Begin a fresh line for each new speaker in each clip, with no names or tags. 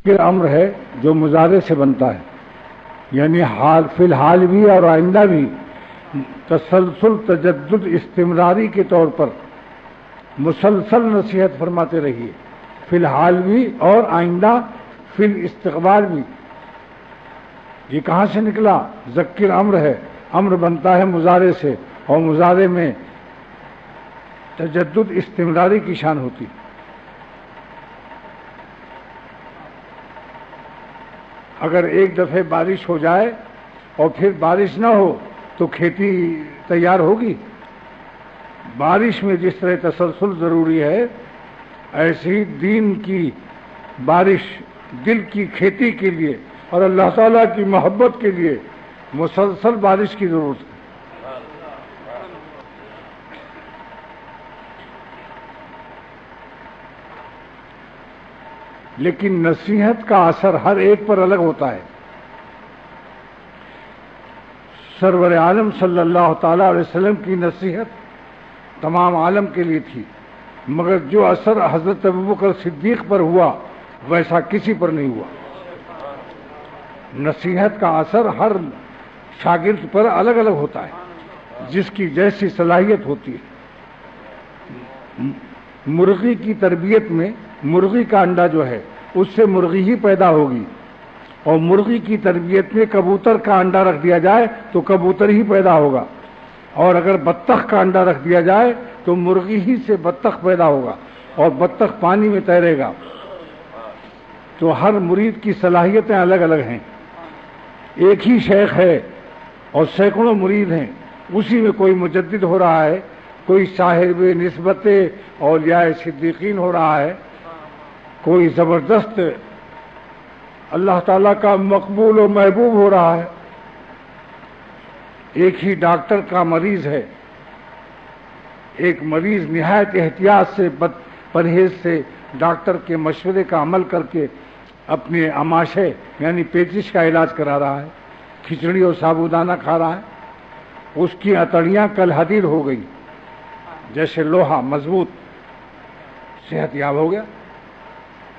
یہ امر ہے جو مضارع سے بنتا ہے، یعنی فی الحال بھی اور آئندہ بھی تسلسل، تجدد، استمراری کے طور پر مسلسل نصیحت فرماتے رہیے، فی الحال بھی اور آئندہ فی الاستقبال بھی۔ یہ کہاں سے نکلا؟ ذکر امر ہے، امر بنتا ہے مضارع سے، اور مضارع میں تجدد، استمراری کی شان ہوتی۔ اگر ایک دفعہ بارش ہو جائے اور پھر بارش نہ ہو تو کھیتی تیار ہوگی؟ بارش میں جس طرح تسلسل ضروری ہے، ایسی دین کی بارش دل کی کھیتی کے لیے اور اللہ تعالیٰ کی محبت کے لیے مسلسل بارش کی ضرورت ہے۔ لیکن نصیحت کا اثر ہر ایک پر الگ ہوتا ہے۔ سرور عالم صلی اللہ تعالیٰ علیہ وسلم کی نصیحت تمام عالم کے لیے تھی، مگر جو اثر حضرت ابوبکر صدیق پر ہوا ویسا کسی پر نہیں ہوا۔ نصیحت کا اثر ہر شاگرد پر الگ الگ ہوتا ہے، جس کی جیسی صلاحیت ہوتی ہے۔ مرغی کی تربیت میں مرغی کا انڈا جو ہے اس سے مرغی ہی پیدا ہوگی، اور مرغی کی تربیت میں کبوتر کا انڈا رکھ دیا جائے تو کبوتر ہی پیدا ہوگا، اور اگر بطخ کا انڈا رکھ دیا جائے تو مرغی ہی سے بطخ پیدا ہوگا، اور بطخ پانی میں تیرے گا۔ تو ہر مرید کی صلاحیتیں الگ الگ ہیں۔ ایک ہی شیخ ہے اور سینکڑوں مرید ہیں، اسی میں کوئی مجدد ہو رہا ہے، کوئی صاحب نسبت اولیاء صدیقین ہو رہا ہے، کوئی زبردست اللہ تعالیٰ کا مقبول و محبوب ہو رہا ہے۔ ایک ہی ڈاکٹر کا مریض ہے، ایک مریض نہایت احتیاط سے، پرہیز سے، ڈاکٹر کے مشورے کا عمل کر کے اپنے آماشے یعنی پیچش کا علاج کرا رہا ہے، کھچڑی اور سابودانہ کھا رہا ہے، اس کی اتڑیاں کل حدید ہو گئی، جیسے لوہا مضبوط، صحت یاب ہو گیا۔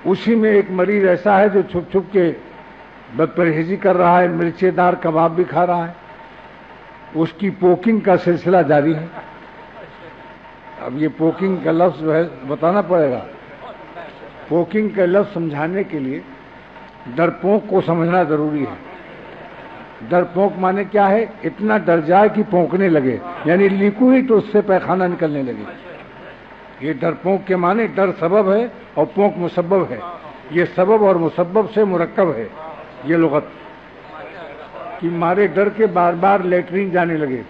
اسی میں ایک مریض ایسا ہے جو چھپ چھپ کے بد پرہیزی کر رہا ہے، مرچے دار کباب بھی کھا رہا ہے، اس کی پوکنگ کا سلسلہ جاری ہے۔ اب یہ پوکنگ کا لفظ جو ہے بتانا پڑے گا۔ پوکنگ کا لفظ سمجھانے کے لیے ڈرپونک کو سمجھنا ضروری ہے۔ ڈرپونک معنی کیا ہے؟ اتنا ڈر جائے کہ پونکنے لگے، یعنی لیکو ہی تو اس سے پیخانہ نکلنے لگے۔ یہ ڈرپونک کے معنی ڈر سبب ہے اور پونک مسبب ہے، یہ سبب اور مسبب سے مرکب ہے یہ لغت، کہ مارے ڈر کے بار بار لیٹرین جانے لگے۔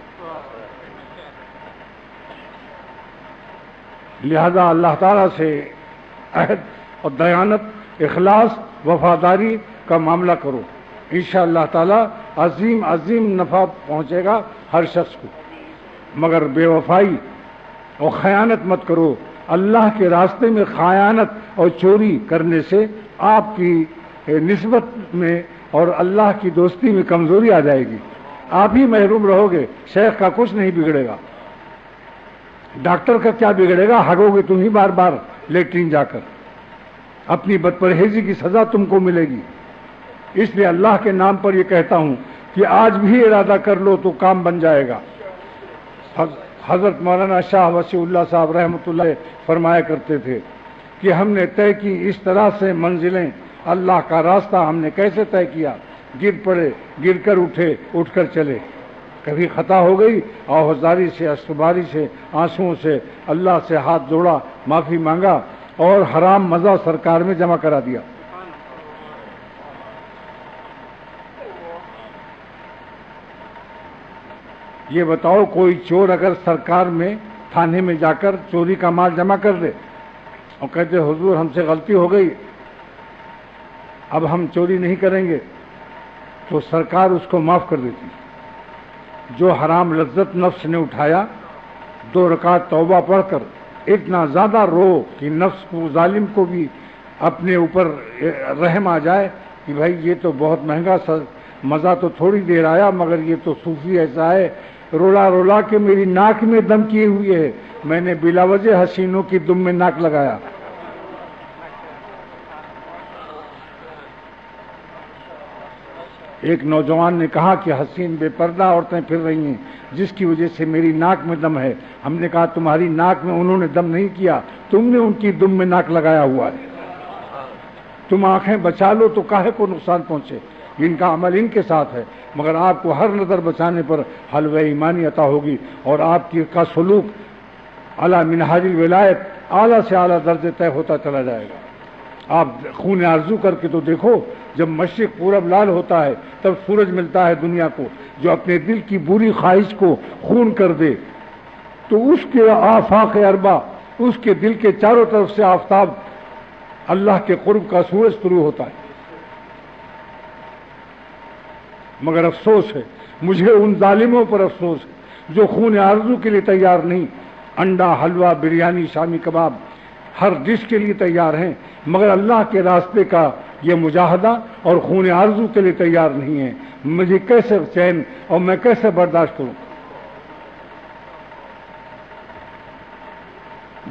لہذا اللہ تعالیٰ سے عہد اور دیانت، اخلاص، وفاداری کا معاملہ کرو، انشاءاللہ تعالیٰ عظیم عظیم نفع پہنچے گا ہر شخص کو۔ مگر بے وفائی اور خیانت مت کرو۔ اللہ کے راستے میں خیانت اور چوری کرنے سے آپ کی نسبت میں اور اللہ کی دوستی میں کمزوری آ جائے گی، آپ ہی محروم رہو گے، شیخ کا کچھ نہیں بگڑے گا، ڈاکٹر کا کیا بگڑے گا، ہگو گے تم ہی بار بار لیٹرین جا کر، اپنی بد پرہیزی کی سزا تم کو ملے گی۔ اس لیے اللہ کے نام پر یہ کہتا ہوں کہ آج بھی ارادہ کر لو تو کام بن جائے گا۔ حضرت مولانا شاہ وسیع اللہ صاحب رحمۃ اللہ فرمایا کرتے تھے کہ ہم نے طے کی اس طرح سے منزلیں، اللہ کا راستہ ہم نے کیسے طے کیا؟ گر پڑے، گر کر اٹھے، اٹھ کر چلے۔ کبھی خطا ہو گئی، آہوزاری سے، استغفاری سے، آنسوؤں سے اللہ سے ہاتھ جوڑا، معافی مانگا، اور حرام مزہ سرکار میں جمع کرا دیا۔ یہ بتاؤ، کوئی چور اگر سرکار میں تھانے میں جا کر چوری کا مال جمع کر دے اور کہتے حضور ہم سے غلطی ہو گئی، اب ہم چوری نہیں کریں گے، تو سرکار اس کو معاف کر دیتی۔ جو حرام لذت نفس نے اٹھایا، 2 رکعت توبہ پڑھ کر اتنا زیادہ رو کہ نفس کو، ظالم کو بھی اپنے اوپر رحم آ جائے کہ بھائی یہ تو بہت مہنگا مزہ تو تھوڑی دیر آیا، مگر یہ تو صوفی ایسا ہے، رولا رولا کے میری ناک میں دم کیے ہوئے ہے، میں نے بلا وجہ حسینوں کی دم میں ناک لگایا۔ ایک نوجوان نے کہا کہ حسین بے پردہ عورتیں پھر رہی ہیں جس کی وجہ سے میری ناک میں دم ہے. ہم نے کہا تمہاری ناک میں انہوں نے دم نہیں کیا, تم نے ان کی دم میں ناک لگایا ہوا ہے. تم آنکھیں بچا لو تو کاہے کو نقصان پہنچے, ان کا عمل ان کے ساتھ ہے, مگر آپ کو ہر نظر بچانے پر حلوہ ایمانی عطا ہوگی اور آپ کی کا سلوک اعلیٰ منہاج الولایت اعلیٰ سے اعلیٰ درجے طے ہوتا چلا جائے گا. آپ خون آرزو کر کے تو دیکھو, جب مشرق پورب لال ہوتا ہے تب سورج ملتا ہے دنیا کو, جو اپنے دل کی بری خواہش کو خون کر دے تو اس کے آفاق اربع, اس کے دل کے چاروں طرف سے آفتاب اللہ کے قرب کا سورج طلوع ہوتا ہے. مگر افسوس ہے, مجھے ان ظالموں پر افسوس ہے جو خون آرزو کے لیے تیار نہیں, انڈا حلوہ بریانی شامی کباب ہر ڈش کے لیے تیار ہیں, مگر اللہ کے راستے کا یہ مجاہدہ اور خون آرزو کے لیے تیار نہیں ہیں. مجھے کیسے چین اور میں کیسے برداشت کروں,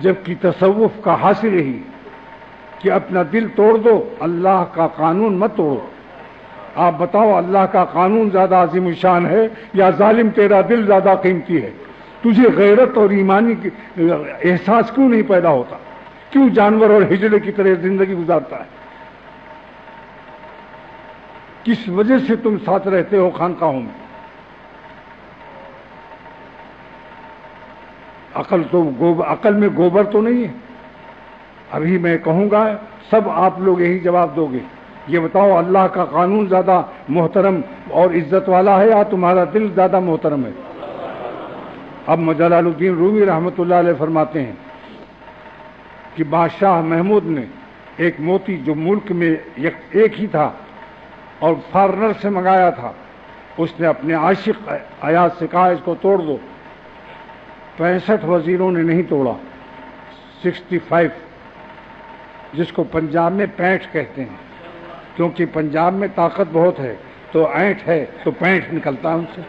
جبکہ تصوف کا حاصل ہی کہ اپنا دل توڑ دو, اللہ کا قانون مت توڑو. آپ بتاؤ اللہ کا قانون زیادہ عظیم الشان ہے یا ظالم تیرا دل زیادہ قیمتی ہے؟ تجھے غیرت اور ایمانی احساس کیوں نہیں پیدا ہوتا؟ کیوں جانور اور ہجڑے کی طرح زندگی گزارتا ہے؟ کس وجہ سے تم ساتھ رہتے ہو خانقاہوں میں؟ عقل میں گوبر تو نہیں ہے؟ ابھی میں کہوں گا سب آپ لوگ یہی جواب دو گے. یہ بتاؤ اللہ کا قانون زیادہ محترم اور عزت والا ہے یا تمہارا دل زیادہ محترم ہے؟ اب جلال الدین رومی رحمۃ اللہ علیہ فرماتے ہیں کہ بادشاہ محمود نے ایک موتی جو ملک میں ایک ہی تھا اور فارنر سے منگایا تھا, اس نے اپنے عاشق ایاز سے کہا اس کو توڑ دو. 65 وزیروں نے نہیں توڑا. 65, جس کو پنجاب میں 65 کہتے ہیں, کیونکہ پنجاب میں طاقت بہت ہے تو اینٹ ہے تو 65 نکلتا ہے ان سے.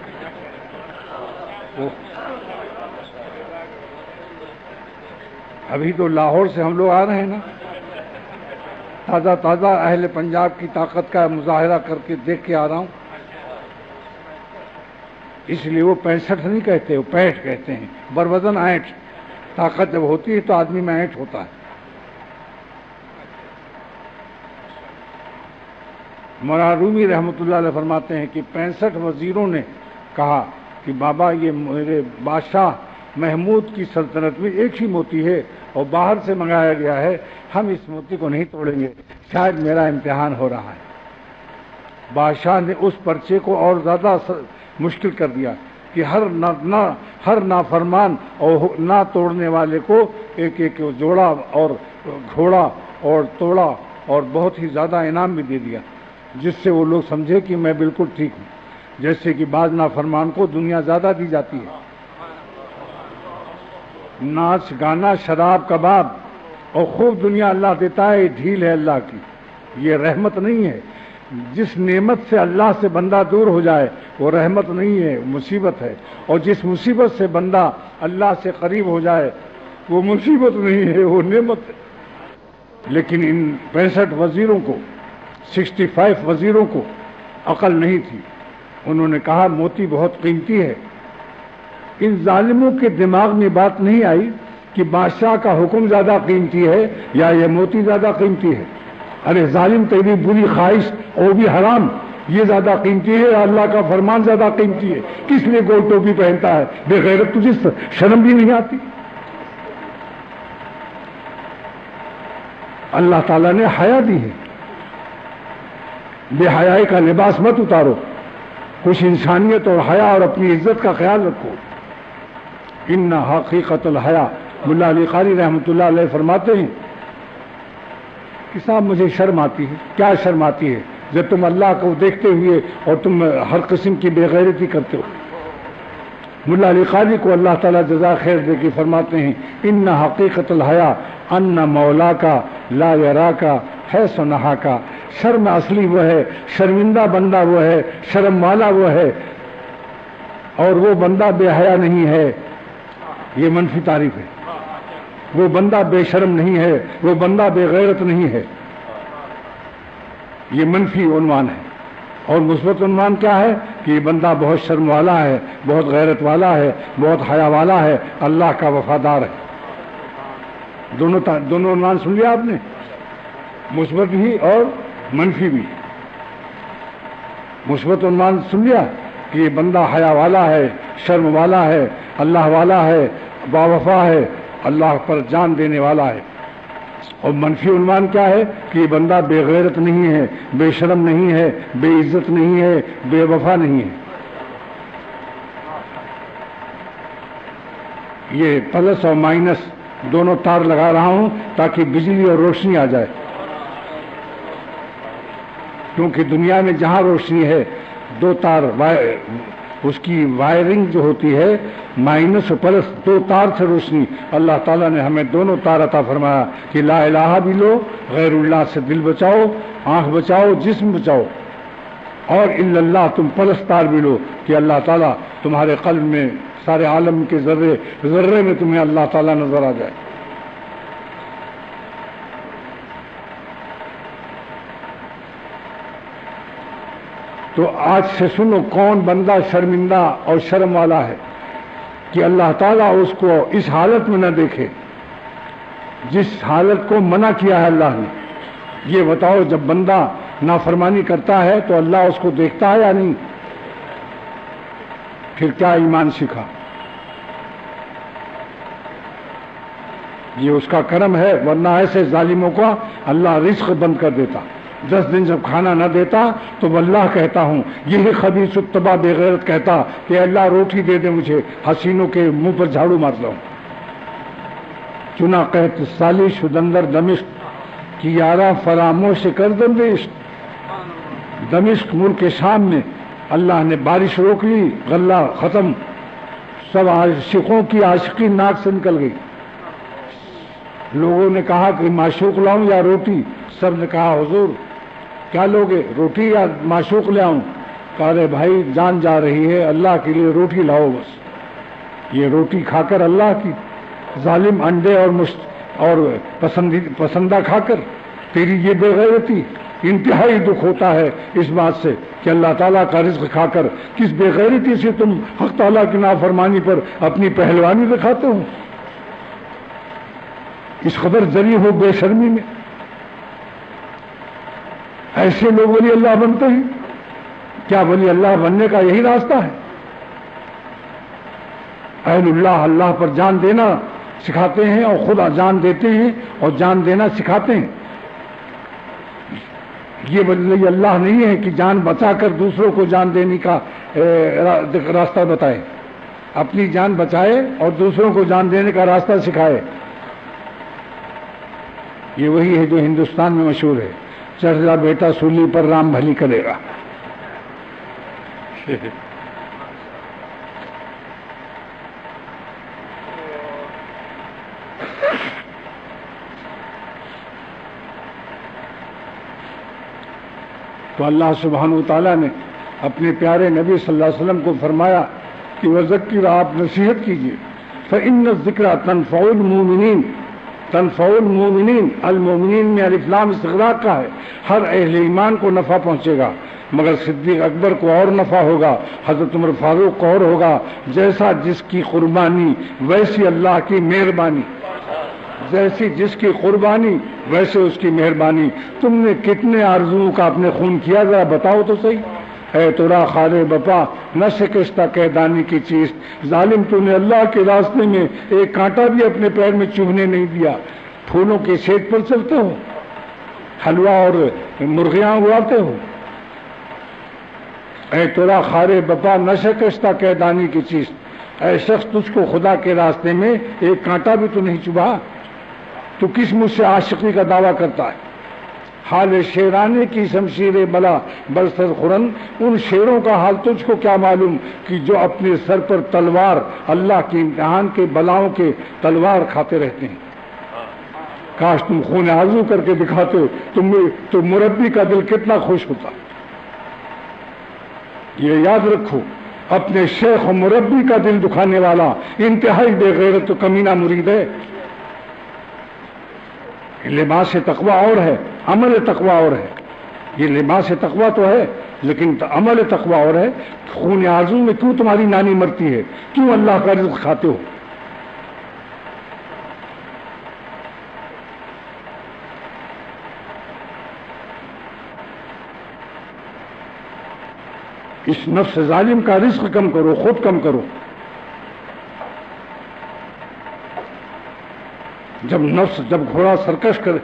ابھی تو لاہور سے ہم لوگ آ رہے ہیں نا, تازہ تازہ اہل پنجاب کی طاقت کا مظاہرہ کر کے دیکھ کے آ رہا ہوں. اس لیے وہ 65 نہیں کہتے, وہ 65 کہتے ہیں. بروزن اینٹ, طاقت جب ہوتی ہے تو آدمی میں اینٹ ہوتا ہے. مولانا رومی رحمۃ اللہ علیہ فرماتے ہیں کہ 65 وزیروں نے کہا کہ بابا یہ میرے بادشاہ محمود کی سلطنت میں ایک ہی موتی ہے اور باہر سے منگایا گیا ہے, ہم اس موتی کو نہیں توڑیں گے, شاید میرا امتحان ہو رہا ہے. بادشاہ نے اس پرچے کو اور زیادہ مشکل کر دیا کہ ہر نافرمان اور نہ توڑنے والے کو ایک ایک جوڑا اور گھوڑا اور توڑا اور بہت ہی زیادہ انعام بھی دے دیا, جس سے وہ لوگ سمجھے کہ میں بالکل ٹھیک ہوں. جیسے کہ بعض نافرمان کو دنیا زیادہ دی جاتی ہے, ناچ گانا شراب کباب اور خوب دنیا اللہ دیتا ہے, یہ ڈھیل ہے اللہ کی, یہ رحمت نہیں ہے. جس نعمت سے اللہ سے بندہ دور ہو جائے وہ رحمت نہیں ہے, مصیبت ہے. اور جس مصیبت سے بندہ اللہ سے قریب ہو جائے وہ مصیبت نہیں ہے, وہ نعمت ہے. لیکن ان 65 وزیروں کو 65 وزیروں کو عقل نہیں تھی. انہوں نے کہا موتی بہت قیمتی ہے. ان ظالموں کے دماغ میں بات نہیں آئی کہ بادشاہ کا حکم زیادہ قیمتی ہے یا یہ موتی زیادہ قیمتی ہے. ارے ظالم, تیری بری خواہش اور بھی حرام یہ زیادہ قیمتی ہے یا اللہ کا فرمان زیادہ قیمتی ہے؟ کس لیے گول ٹوپی پہنتا ہے بے غیرت؟ تجھے شرم بھی نہیں آتی؟ اللہ تعالیٰ نے حیا دی ہے, بے حیائی کا لباس مت اتارو, کچھ انسانیت اور حیا اور اپنی عزت کا خیال رکھو. ان حقیقت الحیا, ملا علی قاری رحمۃ اللہ علیہ فرماتے ہیں کہ صاحب مجھے شرم آتی ہے. کیا شرم آتی ہے؟ جب تم اللہ کو دیکھتے ہوئے اور تم ہر قسم کی بے غیرتی کرتے ہو. ملا علی قاری کو اللہ تعالیٰ جزا خیر دے کے فرماتے ہیں ان حقیقت الحیا ان مولا کا لا یرا کا ہے سنہا کا. شرم اصلی وہ ہے, شرمندہ بندہ وہ ہے, شرم والا وہ ہے, اور وہ بندہ بے حیا نہیں ہے. یہ منفی تعریف ہے. وہ بندہ بے شرم نہیں ہے, وہ بندہ بے غیرت نہیں ہے. یہ منفی عنوان ہے. اور مثبت عنوان کیا ہے کہ یہ بندہ بہت شرم والا ہے، بہت غیرت والا ہے، بہت حیا والا ہے، اللہ کا وفادار ہے۔ دونوں عنوان سن لیا آپ نے، مثبت بھی اور منفی بھی۔ مثبت عنوان سن لیا کہ یہ بندہ حیا والا ہے، شرم والا ہے، اللہ والا ہے، باوفا ہے، اللہ پر جان دینے والا ہے۔ اور منفی عنوان کیا ہے کہ یہ بندہ بے غیرت نہیں ہے، بے شرم نہیں ہے، بے عزت نہیں ہے، بے وفا نہیں ہے۔ یہ پلس اور مائنس دونوں تار لگا رہا ہوں تاکہ بجلی اور روشنی آ جائے، کیونکہ دنیا میں جہاں روشنی ہے دو تار اس کی وائرنگ جو ہوتی ہے مائنس اور پلس، دو تار سے روشنی۔ اللہ تعالیٰ نے ہمیں دونوں تار عطا فرمایا کہ لا الہ بھی لو، غیر اللہ سے دل بچاؤ، آنکھ بچاؤ، جسم بچاؤ، اور الا اللہ تم پلس تار بھی لو کہ اللہ تعالیٰ تمہارے قلب میں، سارے عالم کے ذرے ذرے میں تمہیں اللہ تعالیٰ نظر آ جائے۔ تو آج سے سنو کون بندہ شرمندہ اور شرم والا ہے کہ اللہ تعالیٰ اس کو اس حالت میں نہ دیکھے جس حالت کو منع کیا ہے اللہ نے۔ یہ بتاؤ جب بندہ نافرمانی کرتا ہے تو اللہ اس کو دیکھتا ہے یا نہیں؟ پھر کیا ایمان سیکھا؟ یہ اس کا کرم ہے، ورنہ ایسے ظالموں کا اللہ رزق بند کر دیتا۔ 10 دن جب کھانا نہ دیتا تو واللہ کہتا ہوں، یہی خبیث الطبع بے غیرت کہتا کہ اللہ روٹی دے دے مجھے، حسینوں کے منہ پر جھاڑو مارتا ہوں۔ چنا قحط سالی شدندر دمشق کی یارہ فراموش کر دمشق ملک شام میں اللہ نے بارش روک لی، غلہ ختم، سب عاشقوں کی عاشقی ناک سے نکل گئی۔ لوگوں نے کہا کہ معشوق لاؤں یا روٹی؟ سب نے کہا حضور کیا لوگے، روٹی یا معشوق لے آؤں؟ کہا رے بھائی جان جا رہی ہے، اللہ کے لیے روٹی لاؤ بس۔ یہ روٹی کھا کر اللہ کی، ظالم انڈے اور پسندہ کھا کر تیری یہ بے غیرتی۔ انتہائی دکھ ہوتا ہے اس بات سے کہ اللہ تعالیٰ کا رزق کھا کر کس بے غیرتی سے تم حق تعالیٰ کی نافرمانی پر اپنی پہلوانی دکھاتے ہو، اس قدر ذریع ہو بے شرمی میں۔ ایسے لوگ ولی اللہ بنتے ہیں؟ کیا ولی اللہ بننے کا یہی راستہ ہے؟ اہل اللہ اللہ پر جان دینا سکھاتے ہیں اور خود جان دیتے ہیں اور جان دینا سکھاتے ہیں۔ یہ ولی اللہ نہیں ہے کہ جان بچا کر دوسروں کو جان دینے کا راستہ بتائے، اپنی جان بچائے اور دوسروں کو جان دینے کا راستہ سکھائے۔ یہ وہی ہے جو ہندوستان میں مشہور ہے، چڑھ جا بیٹا سولی پر رام بھلی کرے گا۔ تو اللہ سبحانہ وتعالیٰ نے اپنے پیارے نبی صلی اللہ علیہ وسلم کو فرمایا کہ وذکر، آپ نصیحت کیجیے، فإن الذکر تنفع المؤمنین۔ تنفع المؤمنین، المؤمنین میں الف لام استغراق کا ہے، ہر اہل ایمان کو نفع پہنچے گا، مگر صدیق اکبر کو اور نفع ہوگا، حضرت عمر فاروق کو اور ہوگا۔ جیسا جس کی قربانی ویسی اللہ کی مہربانی، جیسی جس کی قربانی ویسے اس کی مہربانی۔ تم نے کتنے آرزوؤں کا اپنے خون کیا، ذرا بتاؤ تو صحیح۔ اے تورا خار بپا نہ شکستہ قیدانی کی چیز، ظالم تو نے اللہ کے راستے میں ایک کانٹا بھی اپنے پیر میں چبھنے نہیں دیا، پھولوں کے چھید پر چلتے ہو، حلوہ اور مرغیاں اڑاتے ہو۔ اے تورا خار بپا نہ شکستہ قیدانی کی چیز، اے شخص تجھ کو خدا کے راستے میں ایک کانٹا بھی تو نہیں چبھا، تو کس مجھ سے عاشقی کا دعویٰ کرتا ہے؟ حال شیرانے کی شمشیر بلا برسر خورن، ان شیروں کا حال تجھ کو کیا معلوم کہ جو اپنے سر پر تلوار، اللہ کے امتحان کے بلاؤں کے تلوار کھاتے رہتے ہیں۔ کاش تم خون آرزو کر کے دکھاتے تو مربی کا دل کتنا خوش ہوتا۔ یہ یاد رکھو، اپنے شیخ و مربی کا دل دکھانے والا انتہائی بے غیرت و کمینہ مرید ہے۔ لباس تقوی اور ہے، عمل تقوی اور ہے۔ یہ لباس تقویٰ تو ہے لیکن عمل تقویٰ اور ہے. خون آرزو میں کیوں تمہاری نانی مرتی ہے؟ کیوں اللہ کا رزق کھاتے ہو؟ اس نفس ظالم کا رزق کم کرو، خود کم کرو. جب گھوڑا سرکش کرے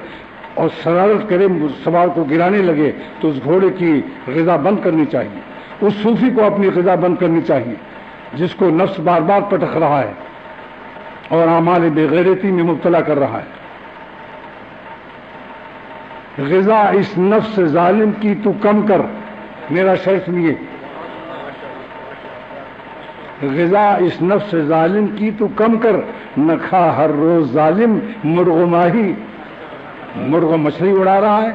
اور شرارت کرے، سوار کو گرانے لگے، تو اس گھوڑے کی غذا بند کرنی چاہیے. اس صوفی کو اپنی غذا بند کرنی چاہیے جس کو نفس بار بار پٹک رہا ہے اور اعمال بے غیرتی میں مبتلا کر رہا ہے. غذا اس نفس ظالم کی تو کم کر. میرا شعر سنیے، غذا اس نفس ظالم کی تو کم کر، نہ کھا ہر روز ظالم مرغ و ماہی. مرغ و مچھلی اڑا رہا ہے.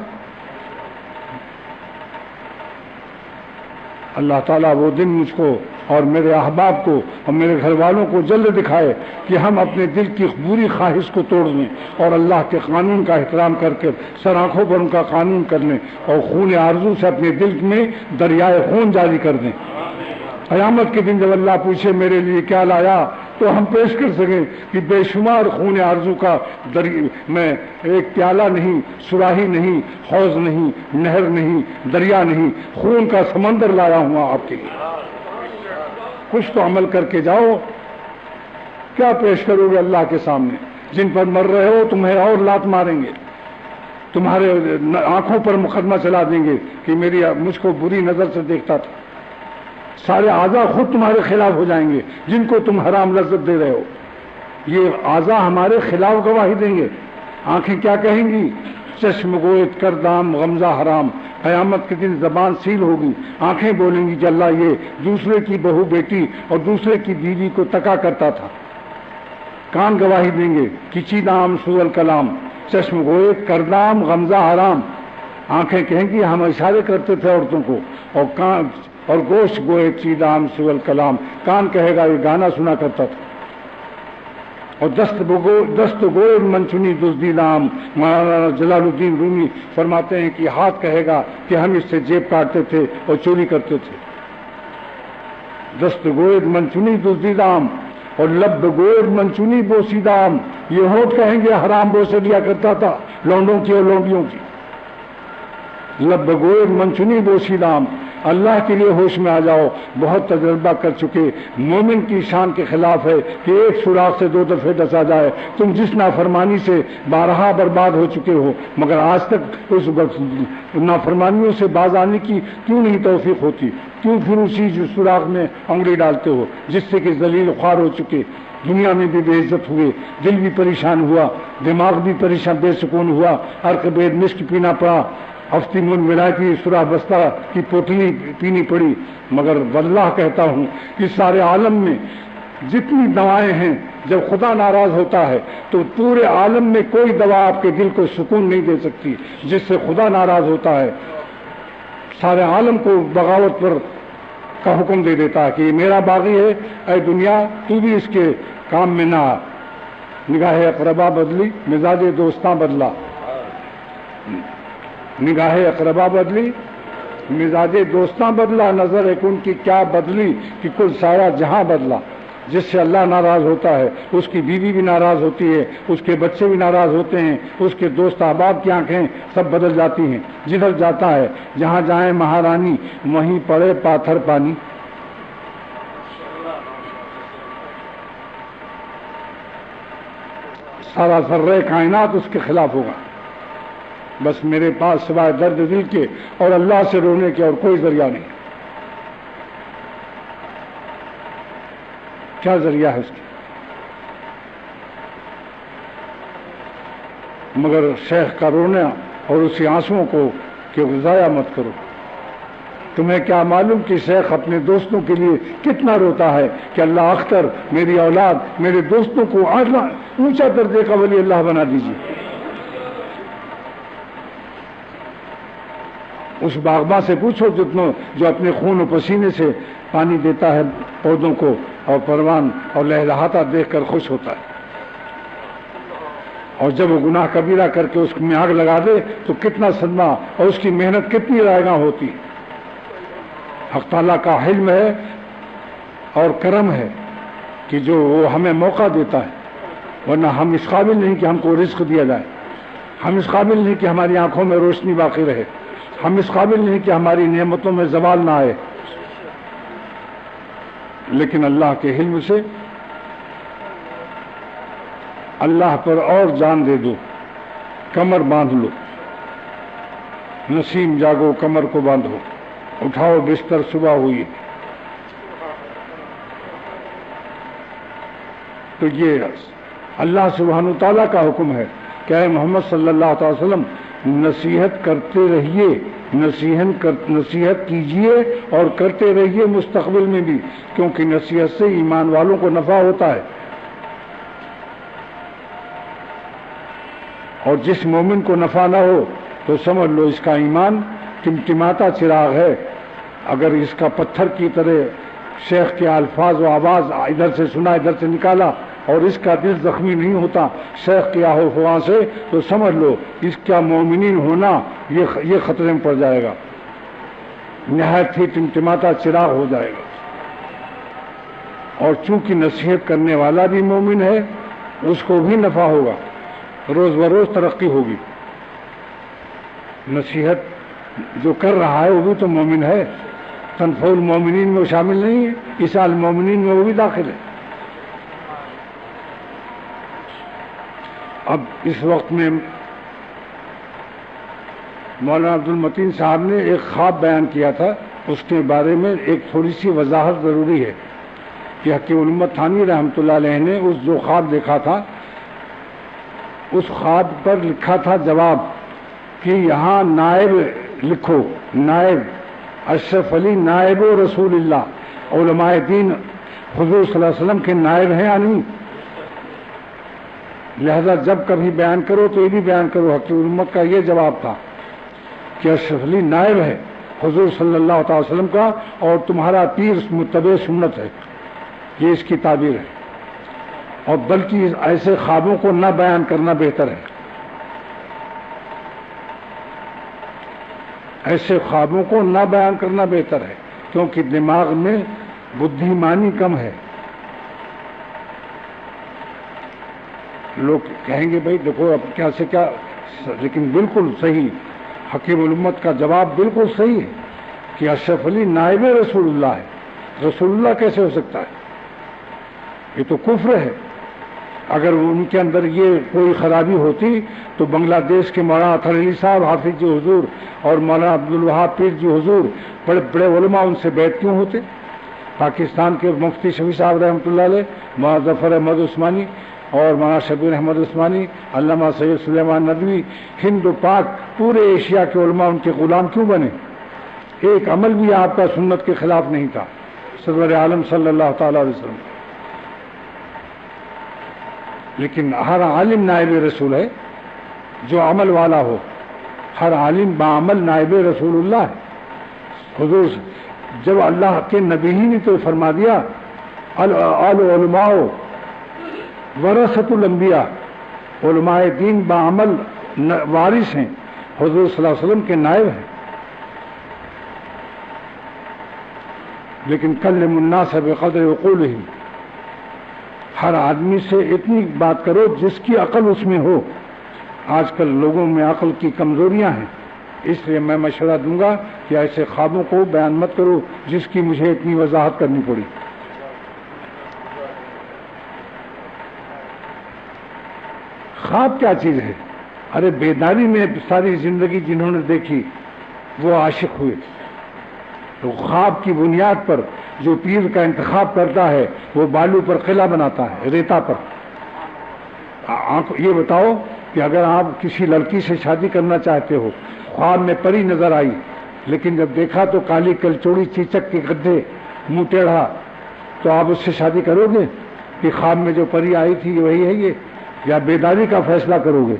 اللہ تعالیٰ وہ دن مجھ کو اور میرے احباب کو اور میرے گھر والوں کو جلد دکھائے کہ ہم اپنے دل کی بری خواہش کو توڑ دیں اور اللہ کے قانون کا احترام کر کے سر آنکھوں پر ان کا قانون کر لیں اور خون آرزو سے اپنے دل میں دریائے خون جاری کر دیں. قیامت کے دن جب اللہ پوچھے میرے لیے کیا لایا، تو ہم پیش کر سکیں کہ بے شمار خون آرزو کا میں ایک پیالہ نہیں، سراہی نہیں، حوض نہیں، نہر نہیں، دریا نہیں، خون کا سمندر لایا ہوں آپ کے لیے. کچھ تو عمل کر کے جاؤ. کیا پیش کرو گے اللہ کے سامنے؟ جن پر مر رہے ہو تمہیں اور لات ماریں گے، تمہارے آنکھوں پر مقدمہ چلا دیں گے کہ مجھ کو بری نظر سے دیکھتا تھا. سارے اعضاء خود تمہارے خلاف ہو جائیں گے جن کو تم حرام لذت دے رہے ہو. یہ اعضاء ہمارے خلاف گواہی دیں گے. آنکھیں کیا کہیں گی؟ چشم گویت کردام غمزہ حرام. قیامت کے دن زبان سیل ہوگی، آنکھیں بولیں گی کہ اللہ یہ دوسرے کی بہو بیٹی اور دوسرے کی بیوی کو تکا کرتا تھا. کان گواہی دیں گے کچی دام سول کلام. چشم گویت کردام غمزہ حرام. آنکھیں کہیں گی ہم اشارے کرتے تھے عورتوں کو، اور گوشت گوئے چیدام سول کلام. کان کہے گا یہ گانا سنا کرتا تھا. اور دست گوئے منچنی دزدی نام. مولانا جلال الدین رومی فرماتے ہیں کہ ہاتھ کہے گا کہ ہم اس سے جیب کاٹتے تھے اور چوری کرتے تھے. دست گوئے منچنی دزدی دام اور لب گوئے منچنی بوسی دام. یہ ہونٹ کہیں گے حرام بوسے لیا کرتا تھا لونڈوں کی اور لونڈیوں کی. لب گوئے منچنی بوسی دام. اللہ کے لیے ہوش میں آ جاؤ. بہت تجربہ کر چکے. مومن کی شان کے خلاف ہے کہ ایک سوراخ سے 2 دفعے ڈسا جائے. تم جس نافرمانی سے بارہا برباد ہو چکے ہو، مگر آج تک اس نافرمانیوں سے باز آنے کی کیوں نہیں توفیق ہوتی؟ کیوں پھر اسی سوراخ میں انگلی ڈالتے ہو جس سے کہ ذلیل خوار ہو چکے؟ دنیا میں بھی بے عزت ہوئے، دل بھی پریشان ہوا، دماغ بھی پریشان بے سکون ہوا، عرق بید مشک پینا پڑا، ہفتی من ولایتی سورہ بستہ کی پوتلی پینی پڑی. مگر واللہ کہتا ہوں کہ سارے عالم میں جتنی دوائیں ہیں، جب خدا ناراض ہوتا ہے تو پورے عالم میں کوئی دوا آپ کے دل کو سکون نہیں دے سکتی جس سے خدا ناراض ہوتا ہے. سارے عالم کو بغاوت پر کا حکم دے دیتا ہے کہ یہ میرا باغی ہے، اے دنیا تو بھی اس کے کام میں نہ آ. نگاہ اقربا بدلی، مزاج دوستاں بدلا. نگاہ اقربا بدلی، مزاج دوستاں بدلا. نظر ایک ان کی کیا بدلی کہ کل سارا جہاں بدلا. جس سے اللہ ناراض ہوتا ہے اس کی بیوی بھی ناراض ہوتی ہے، اس کے بچے بھی ناراض ہوتے ہیں، اس کے دوست احباب کی آنکھیں سب بدل جاتی ہیں. جدھر جاتا ہے جہاں جائیں مہارانی وہیں پڑے پاتھر پانی. سارا ذرہ کائنات اس کے خلاف ہوگا. بس میرے پاس سوائے درد دل کے اور اللہ سے رونے کے اور کوئی ذریعہ نہیں. کیا ذریعہ ہے اس کی؟ مگر شیخ کا رونا اور اسی آنسوؤں کو کہ ضائع مت کرو. تمہیں کیا معلوم کہ شیخ اپنے دوستوں کے لیے کتنا روتا ہے کہ اللہ اختر میری اولاد میرے دوستوں کو اونچا درجے کا ولی اللہ بنا دیجیے. اس باغباں سے پوچھو جو اپنے خون و پسینے سے پانی دیتا ہے پودوں کو اور پروان اور لہلہاتا دیکھ کر خوش ہوتا ہے. اور جب وہ گناہ کبیرہ کر کے اس میں آگ لگا دے تو کتنا صدمہ اور اس کی محنت کتنی رائگاں ہوتی. حق تعالیٰ کا حلم ہے اور کرم ہے کہ جو وہ ہمیں موقع دیتا ہے، ورنہ ہم اس قابل نہیں کہ ہم کو رزق دیا جائے، ہم اس قابل نہیں کہ ہماری آنکھوں میں روشنی باقی رہے، ہم اس قابل نہیں کہ ہماری نعمتوں میں زوال نہ آئے. لیکن اللہ کے حلم سے اللہ پر اور جان دے دو، کمر باندھ لو، نسیم جاگو کمر کو باندھو، اٹھاؤ بستر صبح ہوئی. تو یہ اللہ سبحانہ تعالیٰ کا حکم ہے کہ اے محمد صلی اللہ تعالی وسلم نصیحت کرتے رہیے، نصیحت کیجیے اور کرتے رہیے مستقبل میں بھی، کیونکہ نصیحت سے ایمان والوں کو نفع ہوتا ہے. اور جس مومن کو نفع نہ ہو تو سمجھ لو اس کا ایمان ٹمٹماتا چراغ ہے. اگر اس کا پتھر کی طرح شیخ کے الفاظ و آواز ادھر سے سنا ادھر سے نکالا اور اس کا دل زخمی نہیں ہوتا شیخ کی آہو فغاں سے، تو سمجھ لو اس کا مومنین ہونا یہ خطرے میں پڑ جائے گا، نہایت ہی ٹمٹماتا چراغ ہو جائے گا. اور چونکہ نصیحت کرنے والا بھی مومن ہے اس کو بھی نفع ہوگا، روز بروز ترقی ہوگی. نصیحت جو کر رہا ہے وہ بھی تو مومن ہے، تنفع المومنین میں وہ شامل نہیں ہے، عیسیٰ المومنین میں وہ بھی داخل ہے. اب اس وقت میں مولانا عبد المتین صاحب نے ایک خواب بیان کیا تھا، اس کے بارے میں ایک تھوڑی سی وضاحت ضروری ہے کہ حکیم الامت تھانوی رحمۃ اللہ علیہ نے اس جو خواب دیکھا تھا اس خواب پر لکھا تھا جواب کہ یہاں نائب لکھو، نائب اشرف علی نائب رسول اللہ، علماء دین حضور صلی اللہ علیہ وسلم کے نائب ہیں یا نہیں؟ لہذا جب کبھی بیان کرو تو یہ بھی بیان کرو. حکیم الامت کا یہ جواب تھا کہ اشرف علی نائب ہے حضور صلی اللہ تعالی وسلم کا اور تمہارا پیر متبع سنت ہے. یہ اس کی تعبیر ہے. اور بلکہ ایسے خوابوں کو نہ بیان کرنا بہتر ہے، ایسے خوابوں کو نہ بیان کرنا بہتر ہے، کیونکہ دماغ میں بدھیمانی کم ہے. لوگ کہیں گے بھائی دیکھو اب کیا سے کیا، لیکن بالکل صحیح حکیم الامت کا جواب بالکل صحیح ہے کہ اشرف علی نائب رسول اللہ ہے. رسول اللہ کیسے ہو سکتا ہے؟ یہ تو کفر ہے. اگر ان کے اندر یہ کوئی خرابی ہوتی تو بنگلہ دیش کے مولانا اطہر علی صاحب حافظ جی حضور اور مولانا عبدالوہاب پیر جی حضور بڑے بڑے علماء ان سے بیعت کیوں ہوتے؟ پاکستان کے مفتی شفیع صاحب رحمۃ اللہ علیہ، مولانا ظفر احمد عثمانی اور مولانا شبیر احمد عثمانی، علامہ سید سلیمان ندوی، ہند و پاک پورے ایشیا کے علماء ان کے غلام کیوں بنے؟ ایک عمل بھی آپ کا سنت کے خلاف نہیں تھا سرور عالم صلی اللہ تعالی علیہ وسلم. لیکن ہر عالم نائب رسول ہے جو عمل والا ہو، ہر عالم بعمل نائب رسول اللہ ہے. حضور جب اللہ کے نبی ہی نے تو فرما دیا العلماء ورثۃ الانبیاء، علماء دین بعمل وارث ہیں، حضور صلی اللہ علیہ وسلم کے نائب ہیں. لیکن کلم الناس بقدر عقولہم، ہر آدمی سے اتنی بات کرو جس کی عقل اس میں ہو. آج کل لوگوں میں عقل کی کمزوریاں ہیں، اس لیے میں مشورہ دوں گا کہ ایسے خوابوں کو بیان مت کرو جس کی مجھے اتنی وضاحت کرنی پڑی. خواب کیا چیز ہے؟ ارے بیداری میں ساری زندگی جنہوں نے دیکھی وہ عاشق ہوئے. تو خواب کی بنیاد پر جو پیر کا انتخاب کرتا ہے وہ بالو پر قلعہ بناتا ہے، ریتا پر. یہ بتاؤ کہ اگر آپ کسی لڑکی سے شادی کرنا چاہتے ہو، خواب میں پری نظر آئی لیکن جب دیکھا تو کالی کلچوڑی چیچک کے گدھے، منہ ٹیڑھا، تو آپ اس سے شادی کرو گے کہ خواب میں جو پری آئی تھی وہی ہے یہ، یا بیداری کا فیصلہ کرو گے؟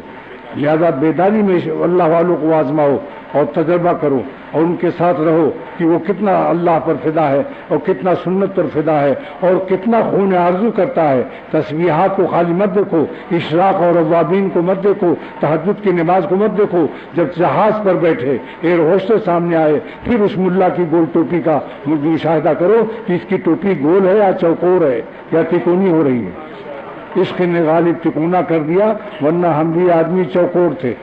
لہذا بیداری میں اللہ والوں کو آزماؤ اور تجربہ کرو اور ان کے ساتھ رہو کہ وہ کتنا اللہ پر فدا ہے اور کتنا سنت پر فدا ہے اور کتنا خون آرزو کرتا ہے. تسبیحات کو خالی مت دیکھو، اشراق اور اوابین کو مت دیکھو، تہجد کی نماز کو مت دیکھو. جب جہاز پر بیٹھے ایئر ہوسٹس سامنے آئے پھر اس ملا کی گول ٹوپی کا مشاہدہ کرو کہ اس کی ٹوپی گول ہے یا چوکور ہے یا تکونی ہو رہی ہے. عشق نے غالب تکونا کر دیا، ورنہ ہم بھی آدمی چوکور تھے.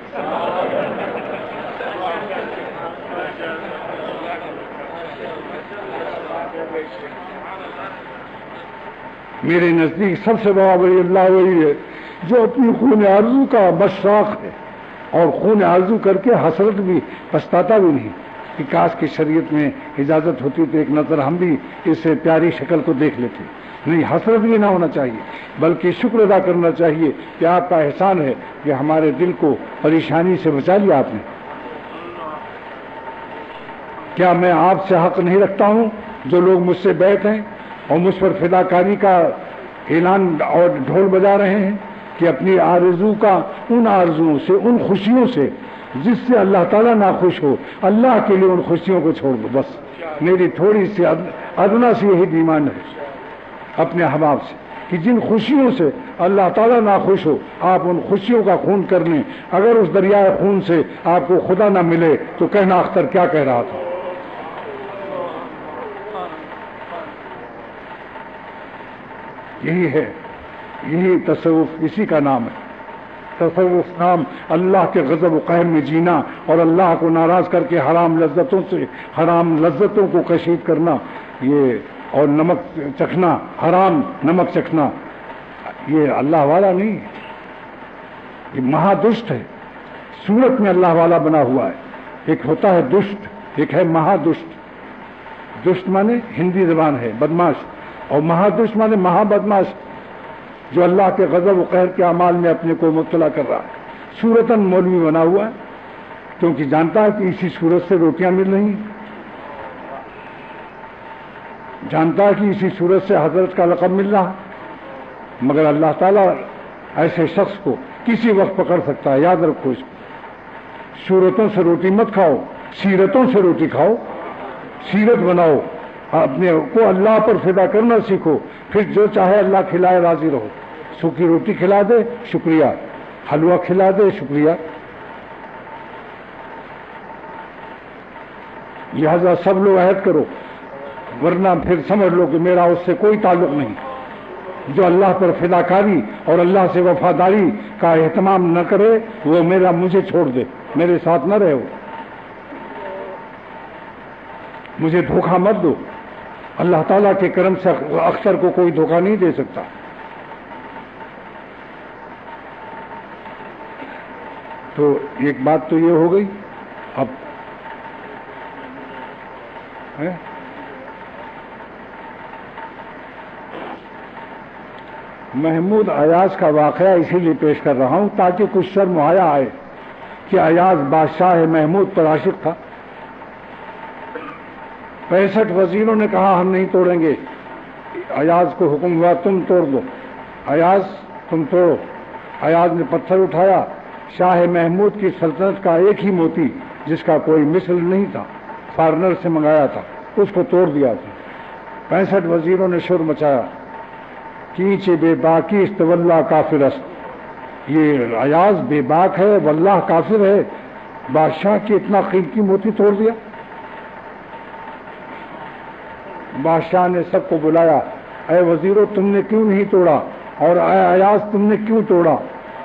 میرے نزدیک سب سے بڑا ولی اللہ وہی ہے جو اپنی خون آرزو کا مشتاق ہے اور خون آرزو کر کے حسرت بھی پچھتاتا بھی نہیں کہ کاش کی شریعت میں اجازت ہوتی تو ایک نظر ہم بھی اس پیاری شکل کو دیکھ لیتے. نہیں، حسرت بھی نہ ہونا چاہیے بلکہ شکر ادا کرنا چاہیے کہ آپ کا احسان ہے کہ ہمارے دل کو پریشانی سے بچا لیا آپ نے. کیا میں آپ سے حق نہیں رکھتا ہوں جو لوگ مجھ سے بیٹھ ہیں اور مجھ پر فداکاری کا اعلان اور ڈھول بجا رہے ہیں کہ اپنی آرزو کا ان آرزوؤں سے، ان خوشیوں سے جس سے اللہ تعالیٰ ناخوش ہو، اللہ کے لیے ان خوشیوں کو چھوڑ دو. بس میری تھوڑی سی ادنا سی یہی ڈیمانڈ ہے اپنے احباب سے کہ جن خوشیوں سے اللہ تعالیٰ ناخوش ہو آپ ان خوشیوں کا خون کر لیں. اگر اس دریائے خون سے آپ کو خدا نہ ملے تو کہنا اختر کیا کہہ رہا تھا. یہی ہے، یہی تصوف، اسی کا نام ہے. تصوف نام اللہ کے غضب و قہر میں جینا اور اللہ کو ناراض کر کے حرام لذتوں کو کشید کرنا، یہ اور نمک چکھنا، حرام نمک چکھنا، یہ اللہ والا نہیں ہے، یہ مہا دشت ہے. صورت میں اللہ والا بنا ہوا ہے. ایک ہوتا ہے دشت، ایک ہے مہا دشت. دشت مانے ہندی زبان ہے بدماش، اور مہا دشت مانے مہا بدماش جو اللہ کے غضب و قہر کے اعمال میں اپنے کو مبتلا کر رہا ہے. صورتاً مولوی بنا ہوا ہے کیونکہ جانتا ہے کہ اسی صورت سے روٹیاں مل رہی ہیں، جانتا ہے کہ اسی صورت سے حضرت کا لقب مل رہا ہے. مگر اللہ تعالیٰ ایسے شخص کو کسی وقت پکڑ سکتا ہے. یاد رکھو اس کو. صورتوں سے روٹی مت کھاؤ، سیرتوں سے روٹی کھاؤ. سیرت بناؤ، اپنے کو اللہ پر فدا کرنا سیکھو، پھر جو چاہے اللہ کھلائے راضی رہو. سوکھی روٹی کھلا دے شکریہ، حلوہ کھلا دے شکریہ. لہذا سب لوگ عہد کرو، ورنہ پھر سمجھ لو کہ میرا اس سے کوئی تعلق نہیں. جو اللہ پر فداکاری اور اللہ سے وفاداری کا اہتمام نہ کرے وہ مجھے چھوڑ دے، میرے ساتھ نہ رہے. ہو مجھے دھوکہ مت دو. اللہ تعالیٰ کے کرم سے اختر کو کوئی دھوکہ نہیں دے سکتا. تو ایک بات تو یہ ہو گئی. اب محمود ایاز کا واقعہ اسی لیے پیش کر رہا ہوں تاکہ کچھ شرم حیا آئے کہ ایاز بادشاہ محمود پر عاشق تھا. 65 وزیروں نے کہا ہم نہیں توڑیں گے. ایاز کو حکم ہوا تم توڑ دو. ایاز تم توڑو. ایاز نے پتھر اٹھایا. شاہ محمود کی سلطنت کا ایک ہی موتی جس کا کوئی مثل نہیں تھا، فارنر سے منگایا تھا، اس کو توڑ دیا تھا. 65 وزیروں نے شور مچایا کینچے بے باکی است واللہ کافر است. یہ ایاز بے باک ہے واللہ کافر ہے. بادشاہ کی اتنا قیمتی موتی توڑ دیا. بادشاہ نے سب کو بلایا، اے وزیروں تم نے کیوں نہیں توڑا، اور اے ایاز تم نے کیوں توڑا،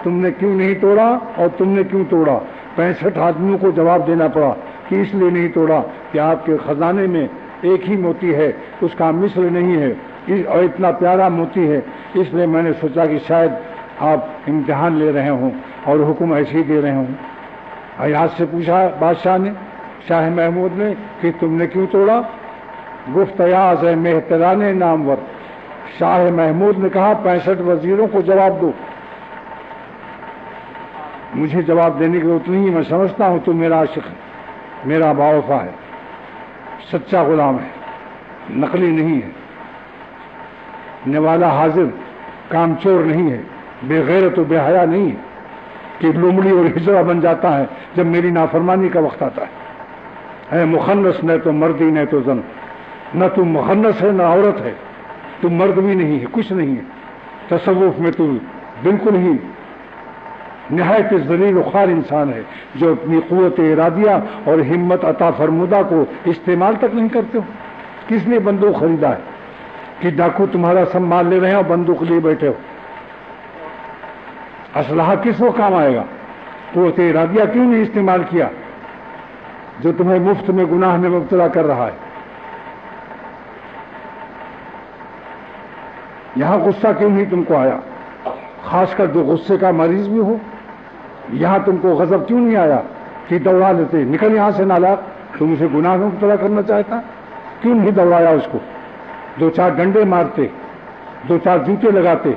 تم نے کیوں نہیں توڑا اور تم نے کیوں توڑا. 65 آدمیوں کو جواب دینا پڑا کہ اس لیے نہیں توڑا کہ آپ کے خزانے میں ایک ہی موتی ہے، اس کا مثل نہیں ہے اور اتنا پیارا موتی ہے، اس لیے میں نے سوچا کہ شاید آپ امتحان لے رہے ہوں اور حکم ایسے ہی دے رہے ہوں. ایاز سے پوچھا بادشاہ نے، شاہ محمود نے، کہ تم نے کیوں توڑا. گفت ایاز ہے محتران نامور. شاہ محمود نے کہا 65 وزیروں کو جواب دو. مجھے جواب دینے کی ضرورت نہیں، میں سمجھتا ہوں تو میرا عاشق ہے، میرا باوفا ہے، سچا غلام ہے، نقلی نہیں ہے، نوالا حاضر، کام چور نہیں ہے، بے غیرت و بے حیا نہیں ہے. کہ لومڑی اور ہجڑا بن جاتا ہے جب میری نافرمانی کا وقت آتا ہے۔ مخنث نہ تو مردی نہ تو زن، نہ تو مخنث ہے نہ عورت ہے، تو مرد بھی نہیں ہے، کچھ نہیں ہے۔ تصوف میں تو بالکل ہی نہایت ذلیل و خوار انسان ہے جو اپنی قوت ارادیہ اور ہمت عطا فرمودہ کو استعمال تک نہیں کرتے ہو۔ کس نے بندوق خریدا ہے کہ ڈاکو تمہارا سب مال لے رہے ہیں اور بندوق لیے بیٹھے ہو؟ اسلحہ کس کو کام آئے گا؟ قوت ارادیہ کیوں نہیں استعمال کیا جو تمہیں مفت میں گناہ میں مبتلا کر رہا ہے؟ یہاں غصہ کیوں نہیں تم کو آیا؟ خاص کر جو غصے کا مریض بھی ہو، یہاں تم کو غضب کیوں نہیں آیا کہ دوڑا لیتے؟ نکل یہاں سے نالاق، تم اسے گناہ میں مبتلا کرنا چاہتا، کیوں نہیں دوڑایا اس کو؟ دو چار ڈنڈے مارتے، دو چار جوتے لگاتے،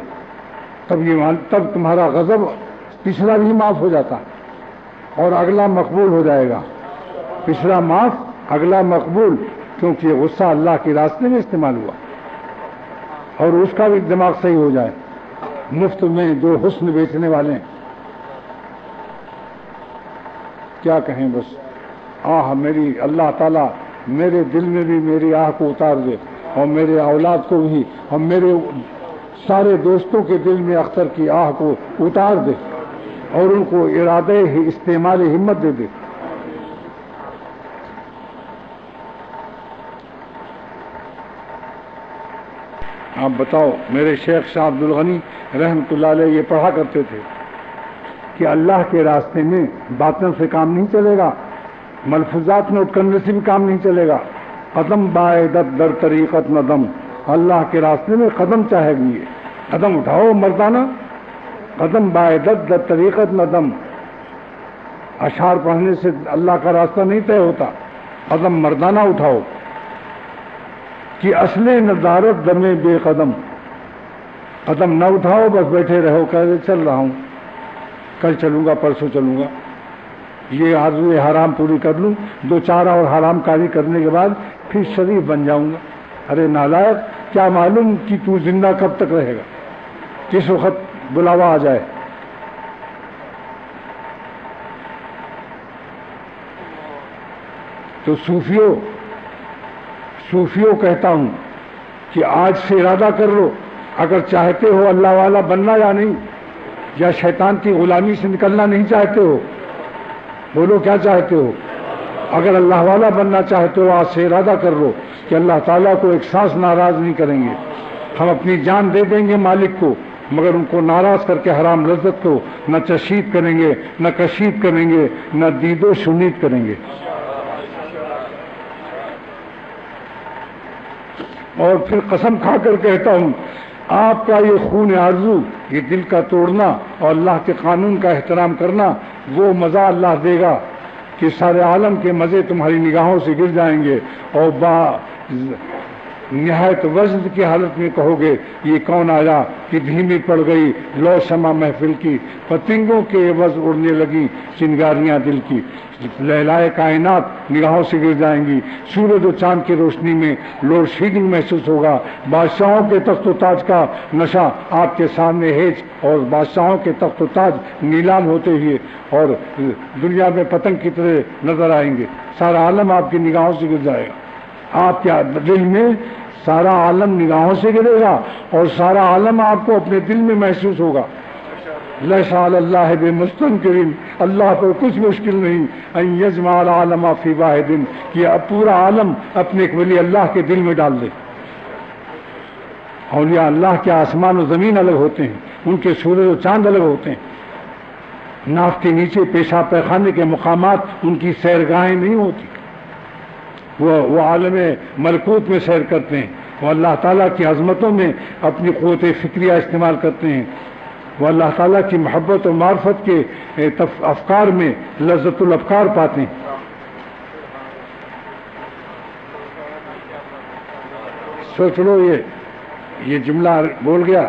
تب تمہارا غضب پچھلا بھی معاف ہو جاتا اور اگلا مقبول ہو جائے گا۔ پچھلا معاف، اگلا مقبول، کیونکہ یہ غصہ اللہ کے راستے میں استعمال ہوا اور اس کا بھی دماغ صحیح ہو جائے۔ مفت میں جو حسن بیچنے والے ہیں، کیا کہیں، بس آہ میری، اللہ تعالیٰ میرے دل میں بھی میری آہ کو اتار دے اور میرے اولاد کو بھی اور میرے سارے دوستوں کے دل میں اختر کی آہ کو اتار دے اور ان کو ارادے استعمال ہمت دے دے۔ آپ بتاؤ، میرے شیخ شاہ عبد الغنی رحمۃ اللہ علیہ یہ پڑھا کرتے تھے کہ اللہ کے راستے میں باطن سے کام نہیں چلے گا، ملفوظات نوٹ کرنے سے بھی کام نہیں چلے گا۔ قدم باعدت در طریقت ندم، اللہ کے راستے میں قدم چاہے گی، قدم اٹھاؤ مردانہ، قدم باعدت در طریقت ندم۔ اشعار پڑھنے سے اللہ کا راستہ نہیں طے ہوتا، قدم مردانہ اٹھاؤ کہ اصل ندارت دمے بے قدم۔ قدم نہ اٹھاؤ، بس بیٹھے رہو، کہہ چل رہا ہوں، کل چلوں گا، پرسوں چلوں گا، یہ آرزو حرام پوری کر لوں، دو چار اور حرام کاری کرنے کے بعد پھر شریف بن جاؤں گا۔ ارے نالائق، کیا معلوم کہ تو زندہ کب تک رہے گا، کس وقت بلاوا آ جائے۔ تو صوفیوں کہتا ہوں کہ آج سے ارادہ کر لو، اگر چاہتے ہو اللہ والا بننا یا نہیں، یا شیطان کی غلامی سے نکلنا نہیں چاہتے ہو، بولو کیا چاہتے ہو؟ اگر اللہ والا بننا چاہتے ہو آج سے ارادہ کر لو کہ اللہ تعالیٰ کو ایک سانس ناراض نہیں کریں گے، ہم اپنی جان دے دیں گے مالک کو، مگر ان کو ناراض کر کے حرام لذت کو نہ چشید کریں گے، نہ کشید کریں گے، نہ دید و شنید کریں گے۔ اور پھر قسم کھا کر کہتا ہوں، آپ کا یہ خون آرزو، یہ دل کا توڑنا اور اللہ کے قانون کا احترام کرنا، وہ مزہ اللہ دے گا کہ سارے عالم کے مزے تمہاری نگاہوں سے گر جائیں گے اور نہایت وجد کی حالت میں کہو گے یہ کون آیا کہ دھیمی پڑ گئی لو شمع محفل کی، پتنگوں کے عوض اڑنے لگی چنگاریاں دل کی۔ لہلائے کائنات نگاہوں سے گر جائیں گی، سورج و چاند کی روشنی میں لوڈ شیڈنگ محسوس ہوگا، بادشاہوں کے تخت و تاج کا نشہ آپ کے سامنے ہیج اور بادشاہوں کے تخت و تاج نیلام ہوتے ہوئے اور دنیا میں پتنگ کی طرح نظر آئیں گے، سارا عالم آپ کی نگاہوں سے گر جائے گا۔ آپ کے دل میں سارا عالم نگاہوں سے گرے گا اور سارا عالم آپ کو اپنے دل میں محسوس ہوگا۔ لیس علی اللہ بمستنکر، اللہ پر کچھ مشکل نہیں، ان یجمع العالم فی واحد، کہ پورا عالم اپنے ایک ولی اللہ کے دل میں ڈال دے۔ اولیاء اللہ کے آسمان و زمین الگ ہوتے ہیں، ان کے سورج و چاند الگ ہوتے ہیں، ناف کے نیچے پیشاب پیخانے کے مقامات ان کی سیرگاہیں نہیں ہوتی، وہ عالم ملکوت میں سیر کرتے ہیں، وہ اللہ تعالیٰ کی عظمتوں میں اپنی قوت فکریہ استعمال کرتے ہیں، وہ اللہ تعالیٰ کی محبت و معرفت کے افکار میں لذت الافکار پاتے ہیں۔ سوچ لو، یہ جملہ بول گیا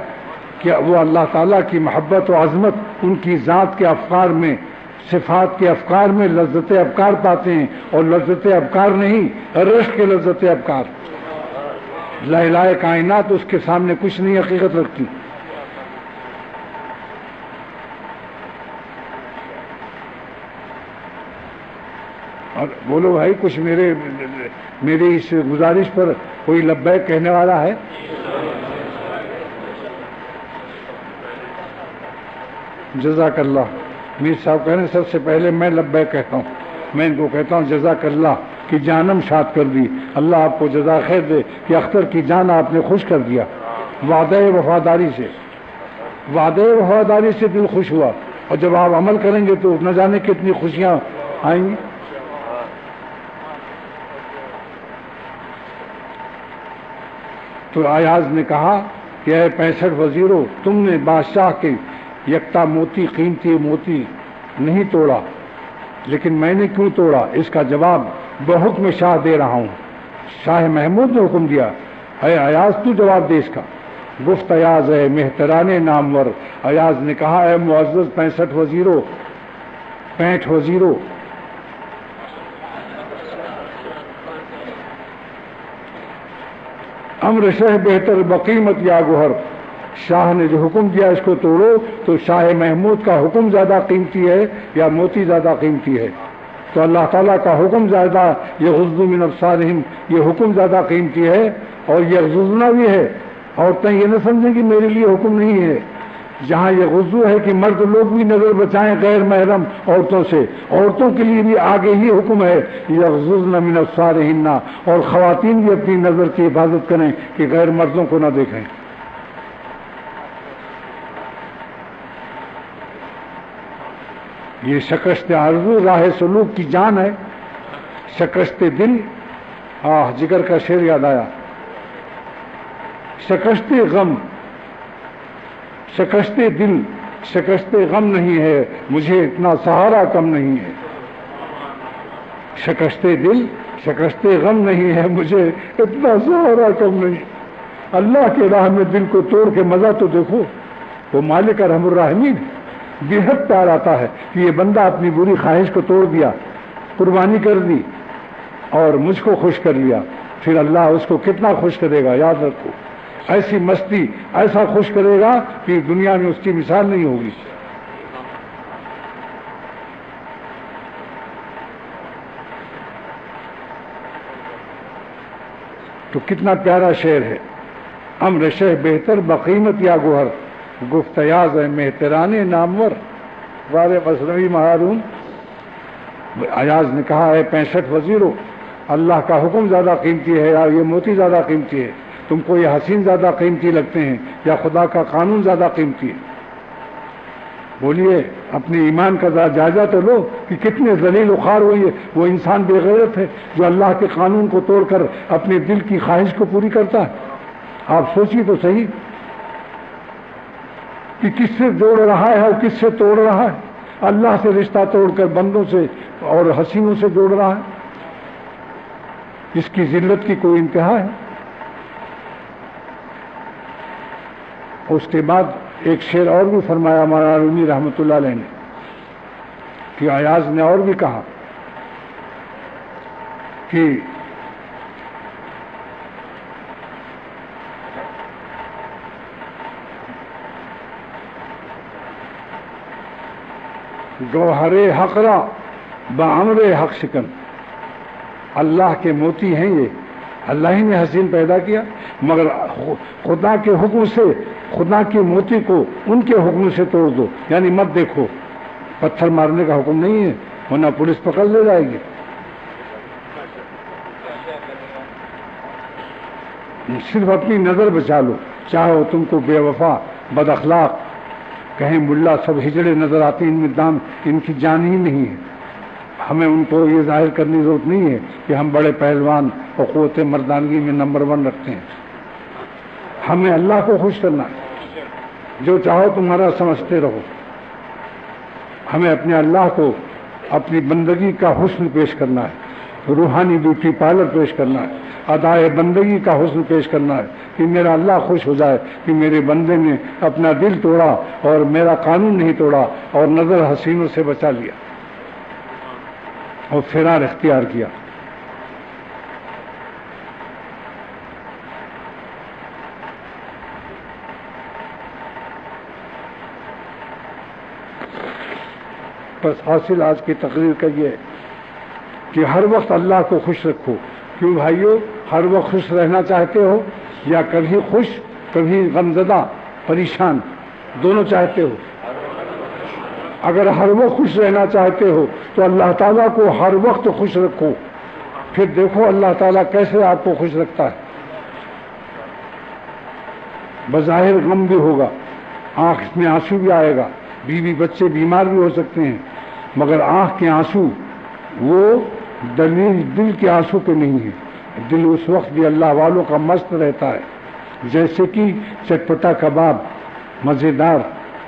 کہ وہ اللہ تعالیٰ کی محبت و عظمت ان کی ذات کے افکار میں، صفات کے افکار میں لذت افکار پاتے ہیں، اور لذت افکار نہیں، رشک کے لذت افکار۔ لہلائے کائنات اس کے سامنے کچھ نہیں حقیقت رکھتی۔ اور بولو بھائی کچھ میری اس گزارش پر کوئی لبیک کہنے والا ہے؟ جزاک اللہ. میر صاحب کہہ رہے ہیں سب سے پہلے میں لبیک کہتا ہوں. میں ان کو کہتا ہوں جزاک اللہ کی جانم شاد کر دی. اللہ آپ کو جزا خیر دے کہ اختر کی جان آپ نے خوش کر دیا. وعدہ وفاداری سے دل خوش ہوا. اور جب آپ عمل کریں گے تو نہ جانے کتنی خوشیاں آئیں گی. تو ایاز نے کہا کہ اے 65 وزیروں، تم نے بادشاہ کے یکتا موتی، قیمتی موتی نہیں توڑا، لیکن میں نے کیوں توڑا؟ اس کا جواب بحکم شاہ دے رہا ہوں. شاہ محمود نے حکم دیا. اے ایاز تو جواب دے اس کا. گفت ایاز اے مہتران نامور. ایاز نے کہا اے معزز 65 وزیروں، امر شہ بہتر بقیمت یا گوہر. شاہ نے جو حکم دیا اس کو توڑو، تو شاہ محمود کا حکم زیادہ قیمتی ہے یا موتی زیادہ قیمتی ہے؟ تو اللہ تعالیٰ کا حکم زیادہ، یغضوا من ابصارہم، یہ حکم زیادہ قیمتی ہے. اور یغضضنا بھی ہے. عورتیں یہ نہ سمجھیں کہ میرے لیے حکم نہیں ہے. جہاں یہ غضو ہے کہ مرد لوگ بھی نظر بچائیں غیر محرم عورتوں سے، عورتوں کے لیے بھی آگے ہی حکم ہے یغضضن من ابصارہن، اور خواتین بھی اپنی نظر کی حفاظت کریں کہ غیر مردوں کو نہ دیکھیں. یہ شکست آرزو راہ سلوک کی جان ہے. شکست دل، جگر کا شعر یاد آیا. شکست غم، شکست دل، شکست غم نہیں ہے، مجھے اتنا سہارا کم نہیں ہے. شکست دل، شکست غم نہیں ہے، مجھے اتنا سہارا کم نہیں. اللہ کے راہ میں دل کو توڑ کے مزہ تو دیکھو. وہ مالک ارحم الراحمین بے حد پیار آتا ہے کہ یہ بندہ اپنی بری خواہش کو توڑ دیا، قربانی کر دی اور مجھ کو خوش کر لیا. پھر اللہ اس کو کتنا خوش کرے گا. یاد رکھو، ایسی مستی ایسا خوش کرے گا کہ دنیا میں اس کی مثال نہیں ہوگی. تو کتنا پیارا شعر ہے. امر شہ بہتر بقیمت یا گوہر، گفت ایاز ہے مہتران نامور. وارے مثنوی محارون. ایاز نے کہا ہے 65 وزیروں، اللہ کا حکم زیادہ قیمتی ہے یا یہ موتی زیادہ قیمتی ہے؟ تم کو یہ حسین زیادہ قیمتی لگتے ہیں یا خدا کا قانون زیادہ قیمتی ہے؟ بولیے، اپنے ایمان کا جائزہ تو لو کہ کتنے ذلیل و خوار ہوئی ہے. وہ انسان بے غیرت ہے جو اللہ کے قانون کو توڑ کر اپنے دل کی خواہش کو پوری کرتا ہے. آپ سوچیے تو صحیح کہ کس سے جوڑ رہا ہے اور کس سے توڑ رہا ہے. اللہ سے رشتہ توڑ کر بندوں سے اور حسینوں سے جوڑ رہا ہے. اس کی ذلت کی کوئی انتہا ہے؟ اس کے بعد ایک شعر اور بھی فرمایا مولانا رومی رحمۃ اللہ علیہ نے کہ ایاز نے اور بھی کہا کہ گوہر حق را بعمر حق شکن. اللہ کے موتی ہیں یہ، اللہ ہی نے حسین پیدا کیا، مگر خدا کے حکم سے خدا کے موتی کو ان کے حکم سے توڑ دو. یعنی مت دیکھو، پتھر مارنے کا حکم نہیں ہے ورنہ پولیس پکڑ لے جائے گی. صرف اپنی نظر بچا لو. چاہو تم کو بے وفا بد اخلاق کہیں ملا سب ہجڑے نظر آتے، ان میں دام ان کی جان ہی نہیں ہے. ہمیں ان کو یہ ظاہر کرنے کی ضرورت نہیں ہے کہ ہم بڑے پہلوان اور قوت مردانگی میں نمبر 1 رکھتے ہیں. ہمیں اللہ کو خوش کرنا ہے. جو چاہو تمہارا سمجھتے رہو. ہمیں اپنے اللہ کو اپنی بندگی کا حسن پیش کرنا ہے، روحانی بیوٹی پارلر پیش کرنا ہے، ادائے بندگی کا حسن پیش کرنا ہے کہ میرا اللہ خوش ہو جائے کہ میرے بندے نے اپنا دل توڑا اور میرا قانون نہیں توڑا اور نظر حسینوں سے بچا لیا اور فرار اختیار کیا. بس حاصل آج کی تقریر کا یہ ہے کہ ہر وقت اللہ کو خوش رکھو. کیوں بھائیو؟ ہر وقت خوش رہنا چاہتے ہو یا کبھی خوش کبھی غمزدہ پریشان دونوں چاہتے ہو؟ اگر ہر وقت خوش رہنا چاہتے ہو تو اللہ تعالیٰ کو ہر وقت خوش رکھو. پھر دیکھو اللہ تعالیٰ کیسے آپ کو خوش رکھتا ہے. بظاہر غم بھی ہوگا، آنکھ میں آنسو بھی آئے گا، بیوی بچے بیمار بھی ہو سکتے ہیں، مگر آنکھ کے آنسو وہ دل کے آنسو کے نہیں ہیں. دل اس وقت بھی اللہ والوں کا مست رہتا ہے. جیسے کہ چٹپٹا کباب مزیدار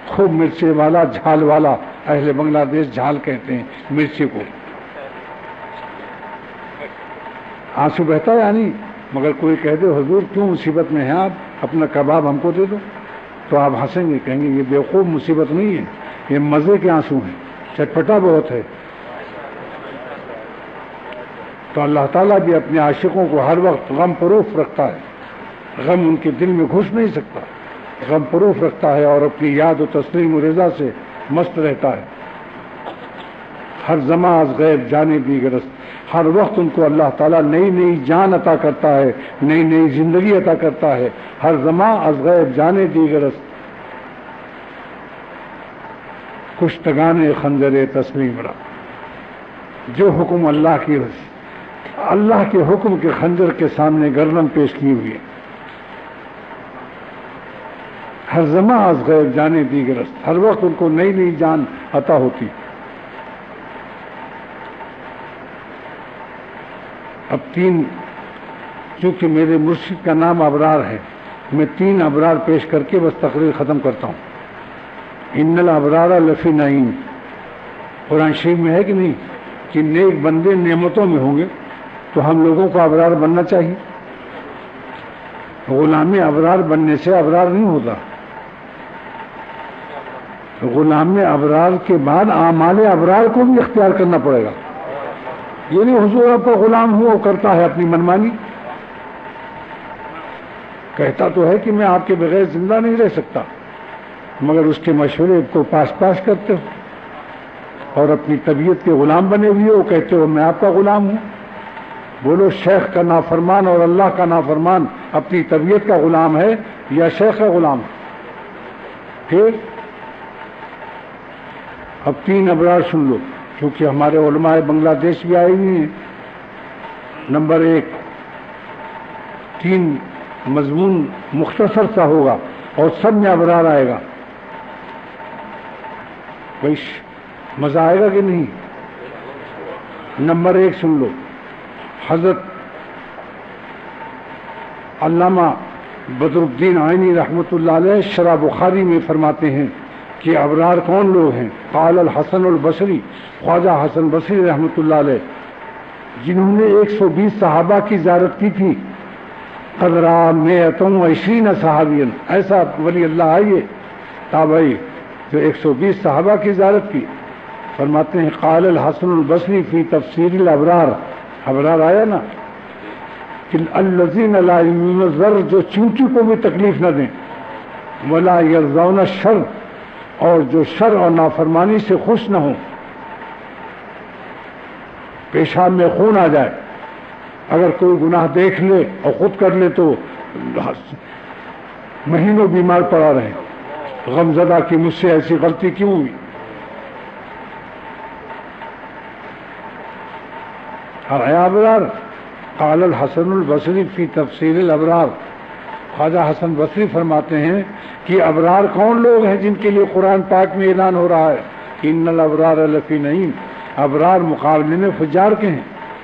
خوب مرچے والا جھال والا، اہل بنگلہ دیش جھال کہتے ہیں مرچی کو. آنسو بہتا ہے یا نہیں؟ مگر کوئی کہہ دے حضور کیوں مصیبت میں ہیں آپ، اپنا کباب ہم کو دے دو، تو آپ ہنسیں گے، کہیں گے یہ بیوقوف مصیبت نہیں ہے، یہ مزے کے آنسو ہیں، چٹپٹا بہت ہے. تو اللہ تعالیٰ بھی اپنے عاشقوں کو ہر وقت غم پروف رکھتا ہے. غم ان کے دل میں گھس نہیں سکتا، غم پروف رکھتا ہے اور اپنی یاد و تسلیم و رضا سے مست رہتا ہے. ہر زماں از غیب جانے دیگرست، ہر وقت ان کو اللہ تعالیٰ نئی نئی جان عطا کرتا ہے، نئی نئی زندگی عطا کرتا ہے. ہر زماں از غیب جانے دیگرست، کشتگان خنجر تسلیم را. جو حکم اللہ کی اللہ کے حکم کے خنجر کے سامنے گردن پیش کی ہوئی ہے. ہر زماں از غیب جانے دیگرست، ہر وقت ان کو نئی نئی جان عطا ہوتی. اب چونکہ میرے مرشد کا نام ابرار ہے، میں 3 ابرار پیش کر کے بس تقریر ختم کرتا ہوں. ان الابرار لفی نعیم، قرآن شریف میں ہے کہ نہیں کہ نیک بندے نعمتوں میں ہوں گے؟ تو ہم لوگوں کو ابرار بننا چاہیے. غلام ابرار بننے سے ابرار نہیں ہوتا. غلام ابرار کے بعد اعمال ابرار کو بھی اختیار کرنا پڑے گا. یہ نہیں حضور آپ کا غلام ہوں اور کرتا ہے اپنی منمانی. کہتا تو ہے کہ میں آپ کے بغیر زندہ نہیں رہ سکتا، مگر اس کے مشورے کو پاس کرتے ہو اور اپنی طبیعت کے غلام بنے ہوئے ہو، کہتے ہو میں آپ کا غلام ہوں. بولو شیخ کا نافرمان اور اللہ کا نافرمان اپنی طبیعت کا غلام ہے یا شیخ کا غلام؟ پھر اب 3 ابرار سن لو، کیونکہ ہمارے علماء بنگلہ دیش بھی آئے ہوئے ہیں. نمبر 1، 3 مضمون مختصر سا ہوگا اور سب میں ابرار آئے گا. بھائی مزہ آئے گا کہ نہیں؟ نمبر 1 سن لو. حضرت علامہ بدر الدین عینی رحمۃ اللہ علیہ شرح بخاری میں فرماتے ہیں کہ ابرار کون لوگ ہیں؟ قال الحسن البصری، خواجہ حسن بصری رحمۃ اللہ علیہ، جنہوں نے 120 صحابہ کی زیارت کی تھی. قدرا 120 صحابین، ایسا ولی اللہ آئیے تابعی جو 120 صحابہ کی زیارت کی. فرماتے ہیں قال الحسن البصری فی تفسیر الابرار، ابرار آیا نا کہ الذین لا یمنون الضر، جو چونٹی کو بھی تکلیف نہ دیں، ولا یرضون الشر، اور جو شر اور نافرمانی سے خوش نہ ہوں. پیشاب میں خون آ جائے، اگر کوئی گناہ دیکھ لے اور خود کر لے تو مہینوں بیمار پڑا رہے، غمزدہ کہ مجھ سے ایسی غلطی کیوں ہوئی. ابرار قال الحسن البصری فی تفسیر الابرار، خواجہ حسن بصری فرماتے ہیں کہ ابرار کون لوگ ہیں جن کے لیے قرآن پاک میں اعلان ہو رہا ہے کہ ان الابرار لفی نعیم، ابرار مقابلے میں فجار کے ہیں.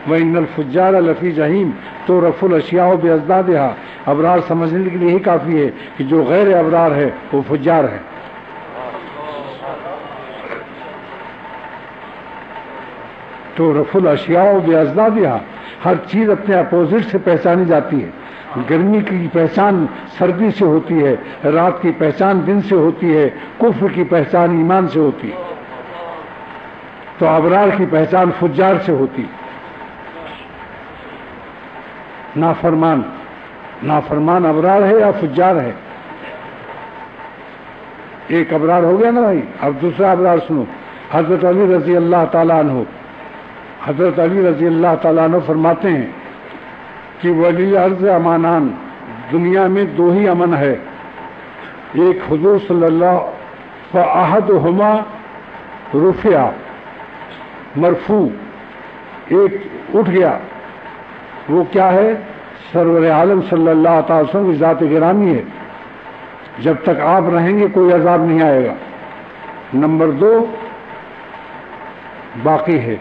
وان الفجار لفی جہیم تو رف الاشیاء بازدادها، ابرار سمجھنے کے لیے ہی کافی ہے کہ جو غیر ابرار ہے وہ فجار ہے. تو رف الاشیاء بازدادها، ہر چیز اپنے اپوزٹ سے پہچانی جاتی ہے. گرمی کی پہچان سردی سے ہوتی ہے، رات کی پہچان دن سے ہوتی ہے، کفر کی پہچان ایمان سے ہوتی ہے. تو ابرار کی پہچان فجار سے ہوتی. نافرمان ابرار ہے یا فجار ہے؟ ایک ابرار ہو گیا نا بھائی. اب دوسرا ابرار سنو. حضرت علی رضی اللہ تعالیٰ عنہ حضرت علی رضی اللہ تعالیٰ عنہ فرماتے ہیں کہ ولی عرض امانان، دنیا میں دو ہی امن ہے، ایک حضور صلی اللہ فاحدہما رفع مرفوع، ایک اٹھ گیا، وہ کیا ہے؟ سرور عالم صلی اللہ تعالی وسلم کی ذات گرامی ہے، جب تک آپ رہیں گے کوئی عذاب نہیں آئے گا۔ نمبر دو باقی ہے،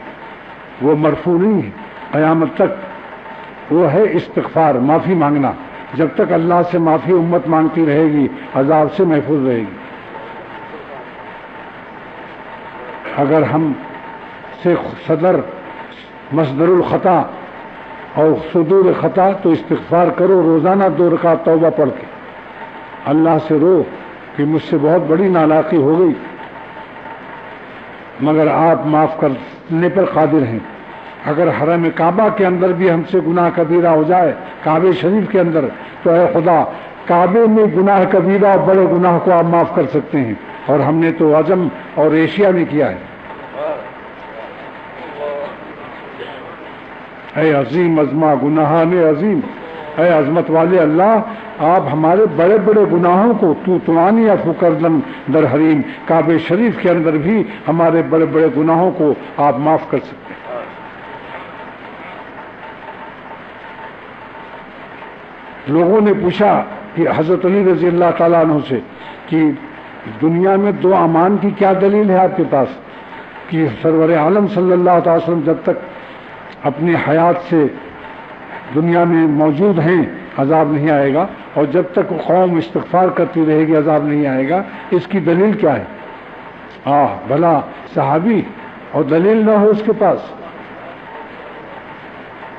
وہ مرفوع نہیں ہے قیامت تک، وہ ہے استغفار، معافی مانگنا۔ جب تک اللہ سے معافی امت مانگتی رہے گی عذاب سے محفوظ رہے گی۔ اگر ہم سے صدر مصدر الخطا اور صدور خطا، تو استغفار کرو روزانہ 2 رکعت توبہ پڑھ کے، اللہ سے رو کہ مجھ سے بہت بڑی نالاقی ہو گئی، مگر آپ معاف کرنے پر قادر ہیں۔ اگر حرم کعبہ کے اندر بھی ہم سے گناہ کبیرہ ہو جائے، کعبہ شریف کے اندر، تو اے خدا کعبے میں گناہ کبیرہ اور بڑے گناہ کو آپ معاف کر سکتے ہیں، اور ہم نے تو عجم اور ایشیا میں کیا ہے۔ اے عظیم عظمہ گناہان عظیم، اے عظمت والے اللہ، آپ ہمارے بڑے بڑے گناہوں کو تو توانی عفو کردن در حریم، کعبہ شریف کے اندر بھی ہمارے بڑے بڑے گناہوں کو آپ معاف کر سکتے ہیں۔ لوگوں نے پوچھا کہ حضرت علی رضی اللہ تعالیٰ عنہ سے کہ دنیا میں 2 امان کی کیا دلیل ہے آپ کے پاس، کہ سرور عالم صلی اللہ تعالی وسلم جب تک اپنی حیات سے دنیا میں موجود ہیں عذاب نہیں آئے گا، اور جب تک قوم استغفار کرتی رہے گی عذاب نہیں آئے گا، اس کی دلیل کیا ہے؟ بھلا صحابی اور دلیل نہ ہو اس کے پاس؟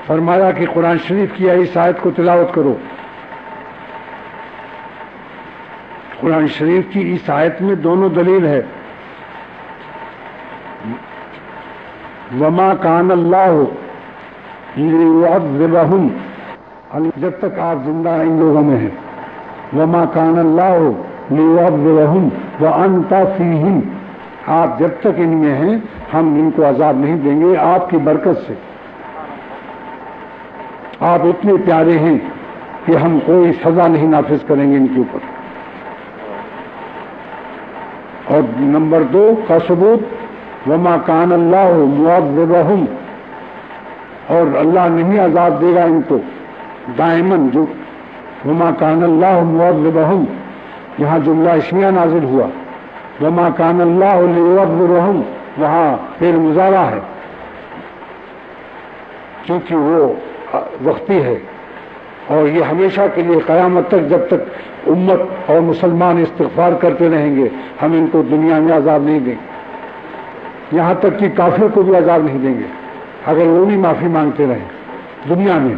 فرمایا کہ قرآن شریف کی اس آیت کو تلاوت کرو۔ قرآن شریف کی اس آیت میں دونوں دلیل ہے۔ وما کان اللہ لیعذبہم، جب تک آپ زندہ ان لوگوں میں ہیں، وما کان اللہ لیعذبہم وانت فیہم، آپ جب تک ان میں ہیں ہم ان کو عذاب نہیں دیں گے آپ کی برکت سے۔ آپ اتنے پیارے ہیں کہ ہم کوئی سزا نہیں نافذ کریں گے ان کے اوپر۔ اور نمبر 2 کا ثبوت وما کان اللہ معذبہم، اور اللہ نہیں عذاب دے گا ان کو دائماً، جو وما کان اللہ معذبہم، یہاں جملہ اسمیہ نازل ہوا، وما کان اللہ لیعذبہم وہاں فعل مضارع ہے، کیونکہ وہ وقتی ہے، اور یہ ہمیشہ کے لیے قیامت تک، جب تک امت اور مسلمان استغفار کرتے رہیں گے ہم ان کو دنیا میں عذاب نہیں دیں گے، یہاں تک کہ کافر کو بھی عذاب نہیں دیں گے اگر وہ بھی معافی مانگتے رہیں۔ دنیا میں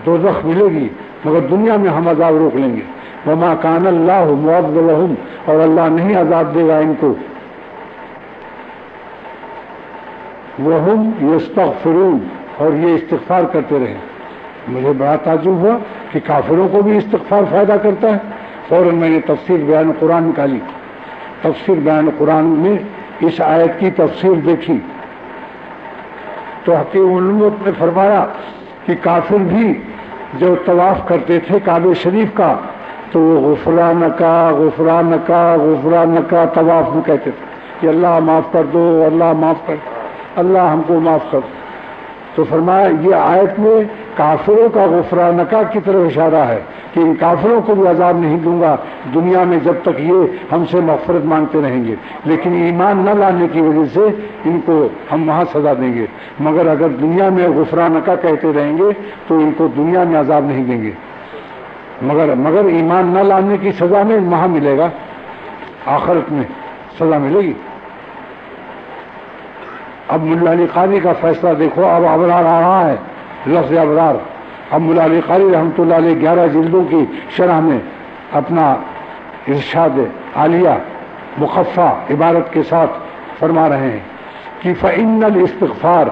دوزخ ملے گی مگر دنیا میں ہم عذاب روک لیں گے۔ وما کان اللہ معذبہم، اور اللہ نہیں عذاب دے گا ان کو، وہم یستغفرون، اور یہ استغفار کرتے رہے۔ مجھے بڑا تعجب ہوا کہ کافروں کو بھی استغفار فائدہ کرتا ہے۔ فوراً میں نے تفسیر بیان قرآن نکالی، تفسیر بیان قرآن میں اس آیت کی تفسیر دیکھی تو حکیم علومت نے فرمایا کہ کافر بھی جو طواف کرتے تھے کعبہ شریف کا تو وہ غفرانکا غفرانکا غفرانکا طواف میں کہتے تھے کہ اللہ معاف کر دو، اللہ معاف کر، اللہ ہم کو معاف کر۔ تو فرمایا یہ آیت میں کافروں کا غفرانکا کی طرف اشارہ ہے کہ ان کافروں کو بھی عذاب نہیں دوں گا دنیا میں جب تک یہ ہم سے مغفرت مانگتے رہیں گے، لیکن ایمان نہ لانے کی وجہ سے ان کو ہم وہاں سزا دیں گے، مگر اگر دنیا میں غفرانکا کہتے رہیں گے تو ان کو دنیا میں عذاب نہیں دیں گے، مگر ایمان نہ لانے کی سزا میں وہاں ملے گا، آخرت میں سزا ملے گی۔ اب ملا علی قاری کا فیصلہ دیکھو، اب ابرار آ رہا ہے، لفظ ابرار۔ اب ملا علی قاری رحمۃ اللہ علیہ 11 جلدوں کی شرح میں اپنا ارشاد عالیہ مخفہ عبارت کے ساتھ فرما رہے ہیں کہ فإن الاستغفار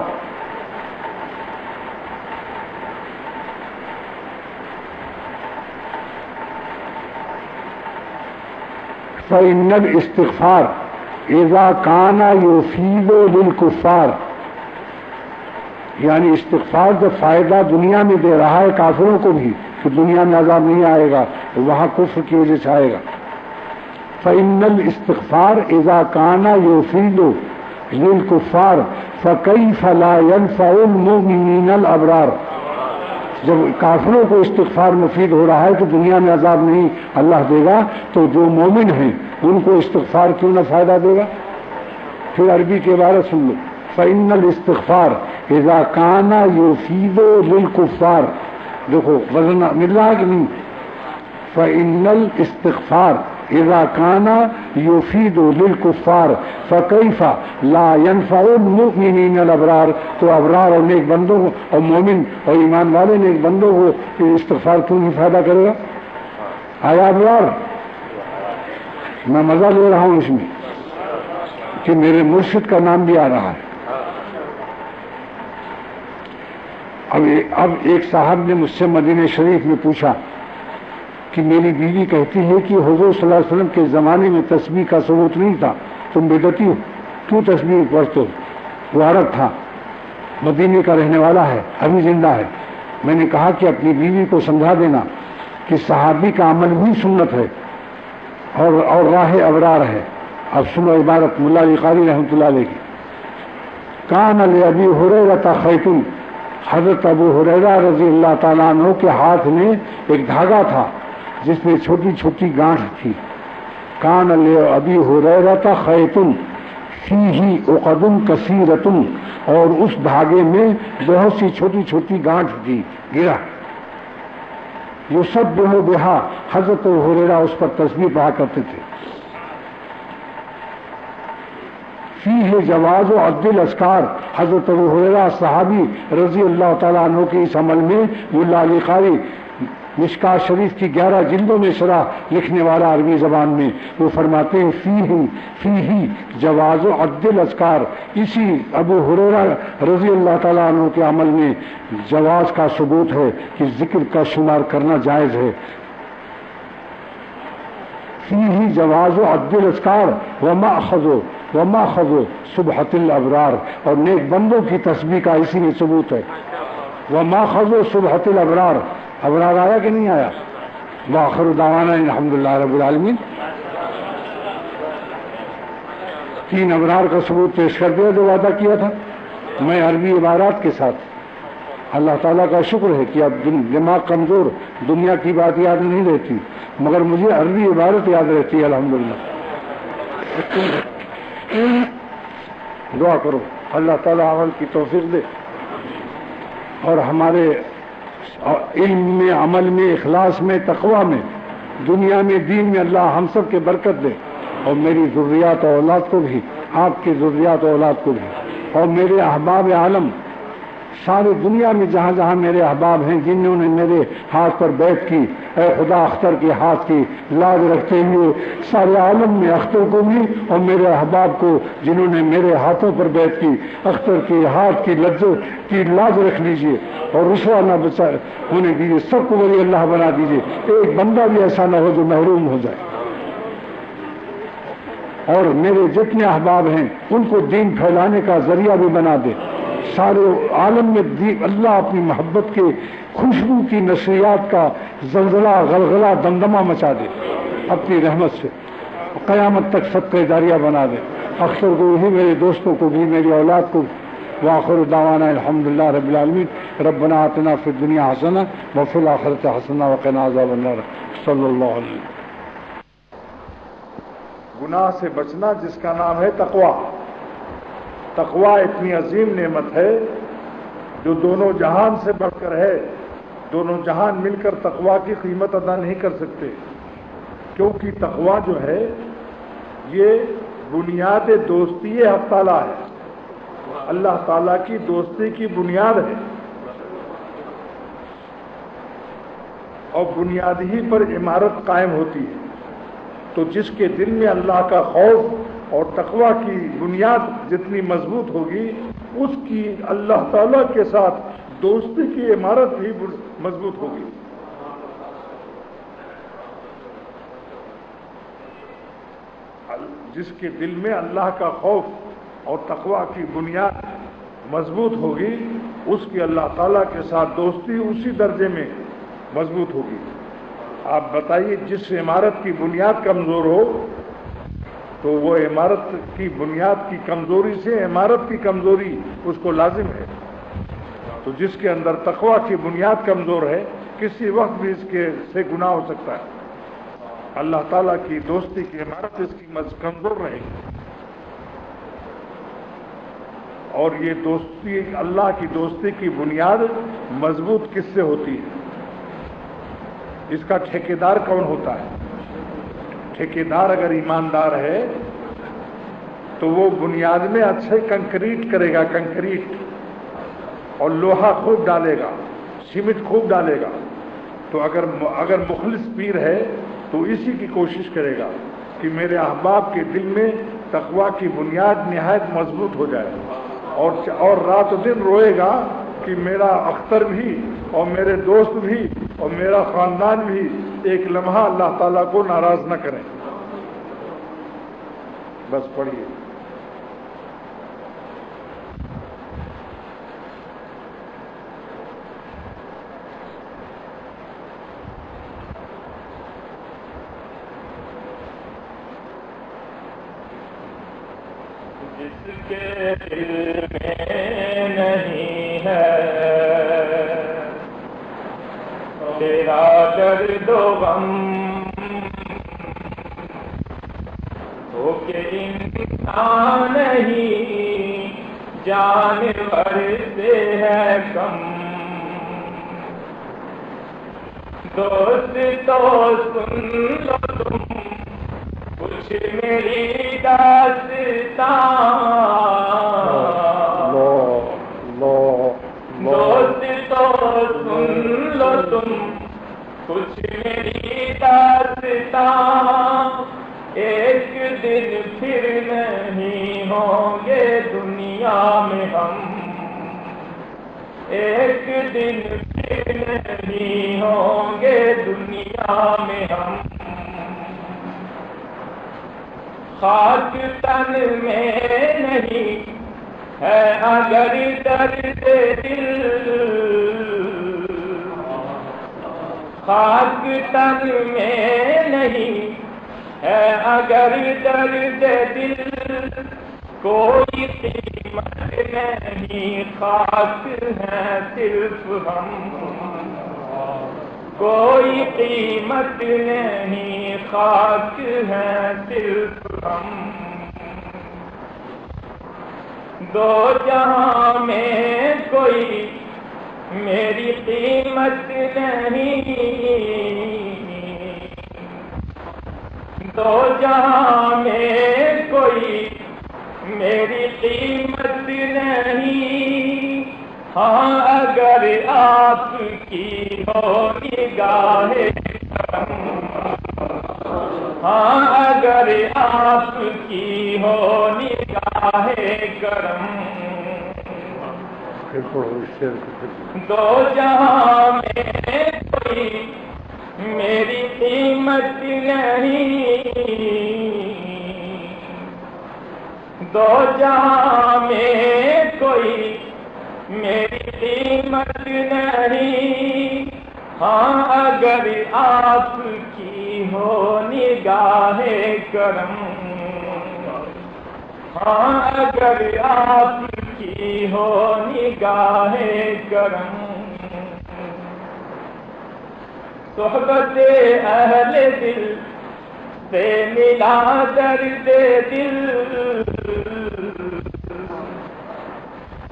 فإن الاستغفار اذا كان يفيد للكفار یعنی استغفار جو فائدہ دنیا میں دے رہا ہے کافروں کو بھی کہ دنیا میں عذاب نہیں آئے گا، وہاں کفر کی وجہ سے آئے گا۔ فإن الاستغفار اذا كان يفيد للكفار فكيف لا ينفع المؤمنين الابرار۔ جب کافروں کو استغفار مفید ہو رہا ہے تو دنیا میں عذاب نہیں اللہ دے گا، تو جو مومن ہیں ان کو استغفار کیوں نہ فائدہ دے گا؟ پھر عربی کے عبارت سن لو، فإن الاستغفار اذا كان يفيد للكفار، دیکھو وزن مل رہا ہے کہ نہیں؟ فإن الاستغفار اذا كان يفيد للكفار فكيف لا ينفع المؤمنين الابرار، تو ابرار اور نیک بندوں کو اور مومن اور ایمان والے نیک بندوں کو استغفار کیوں نہیں فائدہ کرے گا؟ آیا ابرار؟ میں مزہ لے رہا ہوں اس میں کہ میرے مرشد کا نام بھی آ رہا ہے۔ اب ایک صاحب نے مجھ سے مدینہ شریف میں پوچھا کہ میری بیوی کہتی ہے کہ حضور صلی اللہ علیہ وسلم کے زمانے میں تسبیح کا ثبوت نہیں تھا، تم بدعتی ہو، کیوں تسبیح پڑھتے ہو؟ وہ عرب تھا، مدینے کا رہنے والا ہے، ابھی زندہ ہے۔ میں نے کہا کہ اپنی بیوی کو سمجھا دینا کہ صحابی کا عمل بھی سنت ہے اور راہ ابرار ہے۔ اب سنو عبارت ملا علی قاری رحمۃ اللہ علیہ کی، کان لابی ہریرہ خیط، حضرت ابو ہریرہ رضی اللہ تعالیٰ عنہ کے ہاتھ میں ایک دھاگا تھا جس میں چھوٹی چھوٹی گانٹھ تھی۔ کان لابی ہریرہ خیط فیہ عقد کثیرۃ، اور اس دھاگے میں بہت سی چھوٹی چھوٹی گانٹھ تھی، گرا۔ یسبح بہا، حضرت ابو ہریرہ اس پر تسبیح پڑھا کرتے تھے۔ فیہ جواز عد الاذکار، حضرت ابو ہریرہ صحابی رضی اللہ تعالیٰ عنہ کے اس عمل میں ملا علی قاری مشکات شریف کی 11 جلدوں میں شرح لکھنے والا عربی زبان میں، وہ فرماتے ہیں فیہ جواز عد الاذکار، اسی ابو ہریرہ رضی اللہ تعالیٰ عنہ کے عمل میں جواز کا ثبوت ہے کہ ذکر کا شمار کرنا جائز ہے۔ فیہ جواز عد الاذکار وماخذ سبحۃ الابرار، اور نیک بندوں کی تسبیح کا اسی میں ثبوت ہے۔ وماخذ سبحۃ الابرار، ابرار آیا کہ نہیں آیا؟ وآخر دعوانا الحمدللہ رب العالمین۔ 3 ابرار کا ثبوت پیش کر دیا جو وعدہ کیا تھا میں عربی عبارات کے ساتھ۔ اللہ تعالیٰ کا شکر ہے کہ اب دماغ کمزور، دنیا کی بات یاد نہیں رہتی، مگر مجھے عربی عبارت یاد رہتی ہے الحمدللہ۔ دعا کرو اللہ تعالیٰ عمل کی توفیق دے اور ہمارے علم میں، عمل میں، اخلاص میں، تقوی میں، دنیا میں، دین میں اللہ ہم سب کے برکت دے، اور میری ذریات و اولاد کو بھی، آپ کی ذریات و اولاد کو بھی، اور میرے احباب عالم سارے دنیا میں جہاں جہاں میرے احباب ہیں جنہوں نے میرے ہاتھ پر بیعت کی، اے خدا اختر کے ہاتھ کی لاج رکھتے ہوئے سارے عالم میں اختر کو بھی اور میرے احباب کو جنہوں نے میرے ہاتھوں پر بیعت کی، اختر کے ہاتھ کی لذت کی لاج رکھ لیجئے اور رسوا نہ بچا ہونے دیجیے، سب کو ولی اللہ بنا دیجیے، ایک بندہ بھی ایسا نہ ہو جو محروم ہو جائے، اور میرے جتنے احباب ہیں ان کو دین پھیلانے کا ذریعہ بھی بنا دے، سارے عالم میں اللہ اپنی محبت کے خوشبو کی نشریات کا زلزلہ، غلغلہ، دمدمہ مچا دے اپنی رحمت سے، قیامت تک صدقہ جاریہ بنا دے، اختر کو بھی، میرے دوستوں کو بھی، میری اولاد کو بھی۔ وآخر دعوانا الحمدللہ رب العالمین۔ ربنا آتنا فی الدنیا حسنہ وفی الآخرۃ حسنہ وقنا عذاب النار۔ صلی اللہ علیہ وسلم۔ گناہ سے بچنا جس کا نام ہے تقویٰ۔ تقویٰ اتنی عظیم نعمت ہے جو دونوں جہان سے بڑھ کر ہے، دونوں جہان مل کر تقویٰ کی قیمت ادا نہیں کر سکتے، کیونکہ تقویٰ جو ہے یہ بنیاد دوستی حق تعالیٰ ہے، اللہ تعالیٰ کی دوستی کی بنیاد ہے، اور بنیاد ہی پر عمارت قائم ہوتی ہے۔ تو جس کے دل میں اللہ کا خوف اور تقویٰ کی بنیاد جتنی مضبوط ہوگی، اس کی اللہ تعالیٰ کے ساتھ دوستی کی عمارت بھی مضبوط ہوگی۔ جس کے دل میں اللہ کا خوف اور تقویٰ کی بنیاد مضبوط ہوگی،
اس کی اللہ تعالیٰ کے ساتھ دوستی اسی درجے میں مضبوط ہوگی۔ آپ بتائیے، جس عمارت کی بنیاد کمزور ہو تو وہ عمارت کی بنیاد کی کمزوری سے عمارت کی کمزوری اس کو لازم ہے۔ تو جس کے اندر تقوی کی بنیاد کمزور ہے، کسی وقت بھی اس کے سے گناہ ہو سکتا ہے۔ اللہ تعالیٰ کی دوستی کی عمارت اس کی کمزور رہے گی۔ اور یہ دوستی، اللہ کی دوستی کی بنیاد مضبوط کس سے ہوتی ہے؟ اس کا ٹھیکیدار کون ہوتا ہے؟ ٹھیکیدار اگر ایماندار ہے تو وہ بنیاد میں اچھے کنکریٹ کرے گا، کنکریٹ، اور لوہا خوب ڈالے گا، سیمنٹ خوب ڈالے گا۔ تو اگر مخلص پیر ہے تو اسی کی کوشش کرے گا کہ میرے احباب کے دل میں تقوی کی بنیاد نہایت مضبوط ہو جائے، اور رات و دن روئے گا کہ میرا اختر بھی اور میرے دوست بھی اور میرا خاندان بھی ایک لمحہ اللہ تعالیٰ کو ناراض نہ کریں۔ بس پڑھیے۔
جس کے دل میں نہیں ہے تیرا درد و غم، ہو کے انسان نہیں جانور سے ہے کم۔ دوست تو سن لو تم کچھ میری داستان، دوست تو سن لو تم کچھ میری داستان۔ ایک دن پھر نہیں ہوں گے دنیا میں ہم، ایک دن پھر نہیں ہوں گے دنیا میں ہم۔ خاک تن میں نہیں ہے اگر درد دل، خاک تن میں نہیں ہے اگر درد دل، کوئی قیمت نہیں خاک ہے صرف ہم، کوئی قیمت نہیں خاک ہے صرف ہم۔ دو جہاں میں کوئی میری قیمت نہیں، دو جہاں میں کوئی میری قیمت نہیں۔ ہاں اگر آپ کی ہو نگاہ کرم، ہاں اگر آپ کی ہو نگاہ کرم، دو جہاں میں کوئی میری قیمت نہیں، دو جہاں میں کوئی میری قیمت نہیں۔ ہاں اگر آپ کی ہو نگاہ کرم، ہاں اگر آپ کی ہو نگاہ کرم، صحبت اہل دل سے ملا درد دل،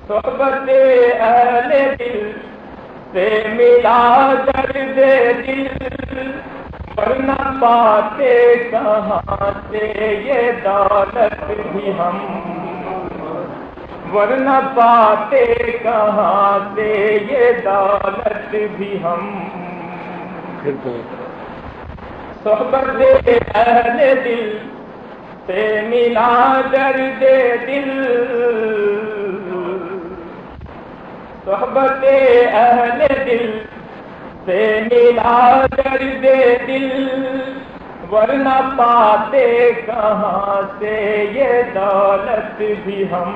صحبت اہل دل سے ملا درد دل، ورنہ پاتے کہاں سے یہ دولت بھی ہم، ورنہ پاتے کہاں سے یہ دولت بھی ہم۔ صحبت اہل دل سے ملا درد دل، صحبت اہل دل سے ملا درد دل، ورنہ پاتے کہاں سے یہ دولت بھی ہم،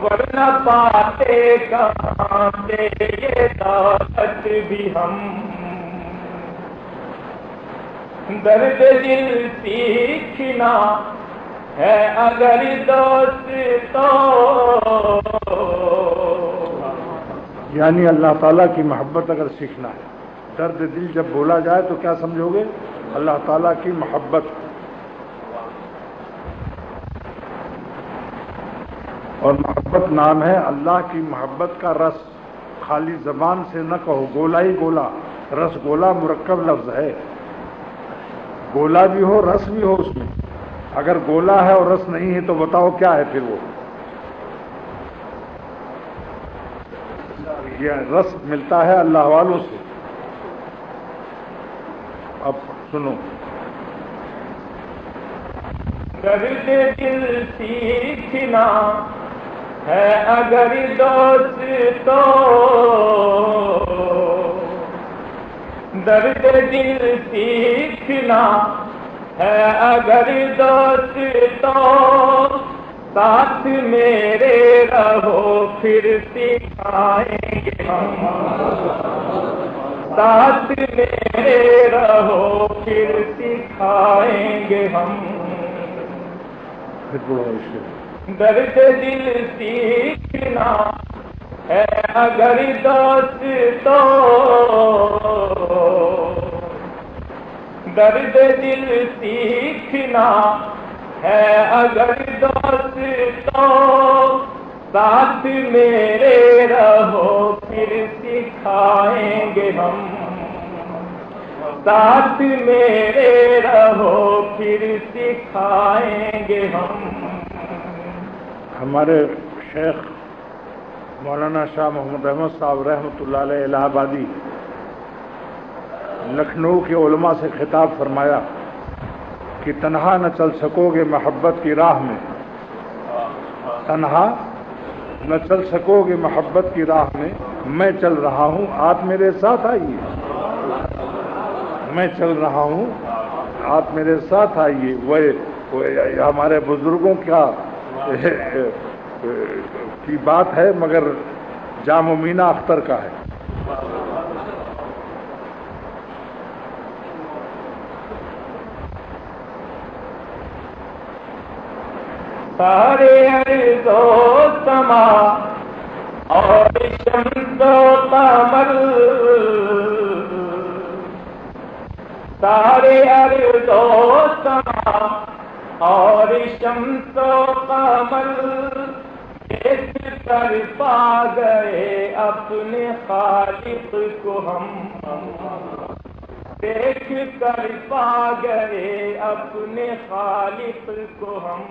ورنہ پاتے کہاں سے یہ طاقت بھی ہم، درد دل سیکھنا ہے اگر دوست تو،
یعنی اللہ تعالیٰ کی محبت اگر سیکھنا ہے، درد دل جب بولا جائے تو کیا سمجھو گے؟ اللہ تعالیٰ کی محبت. اور محبت نام ہے اللہ کی محبت کا رس. خالی زبان سے نہ کہو گولا ہی گولا، رس گولا مرکب لفظ ہے، گولا بھی ہو رس بھی ہو اس میں. اگر گولا ہے اور رس نہیں ہے تو بتاؤ کیا ہے پھر وہ؟ یہ رس ملتا ہے اللہ والوں سے. اب سنو،
درد دل سیکھنا ہے اگر دوست تو، درد دل سیکھنا ہے اگر دوست تو، ساتھ میرے رہو پھر سکھائیں گے ہم، ساتھ میرے رہو پھر سکھائیں گے ہم. درد دل سیکھنا ہے اگر دوست تو، درد دل سیکھنا ہے اگر دوست تو، ساتھ میرے رہو پھر سکھائیں گے ہم، ساتھ میرے رہو پھر سکھائیں گے ہم.
ہمارے شیخ مولانا شاہ محمد احمد صاحب رحمۃ اللہ علیہ الہ آبادی لکھنؤ کے علماء سے خطاب فرمایا کہ تنہا نہ چل سکو گے محبت کی راہ میں، تنہا نہ چل سکو گے محبت کی راہ میں چل رہا ہوں آپ میرے ساتھ آئیے، میں چل رہا ہوں آپ میرے ساتھ آئیے. وہ ہمارے بزرگوں کی بات ہے مگر جام و مینا اختر کا ہے.
سارے ارض و سما اور شمس و قمر، سارے ارض و سما اور شمس و قمر، دیکھ کر پا گئے اپنے خالق کو ہم، دیکھ کر پا گئے اپنے خالق کو ہم.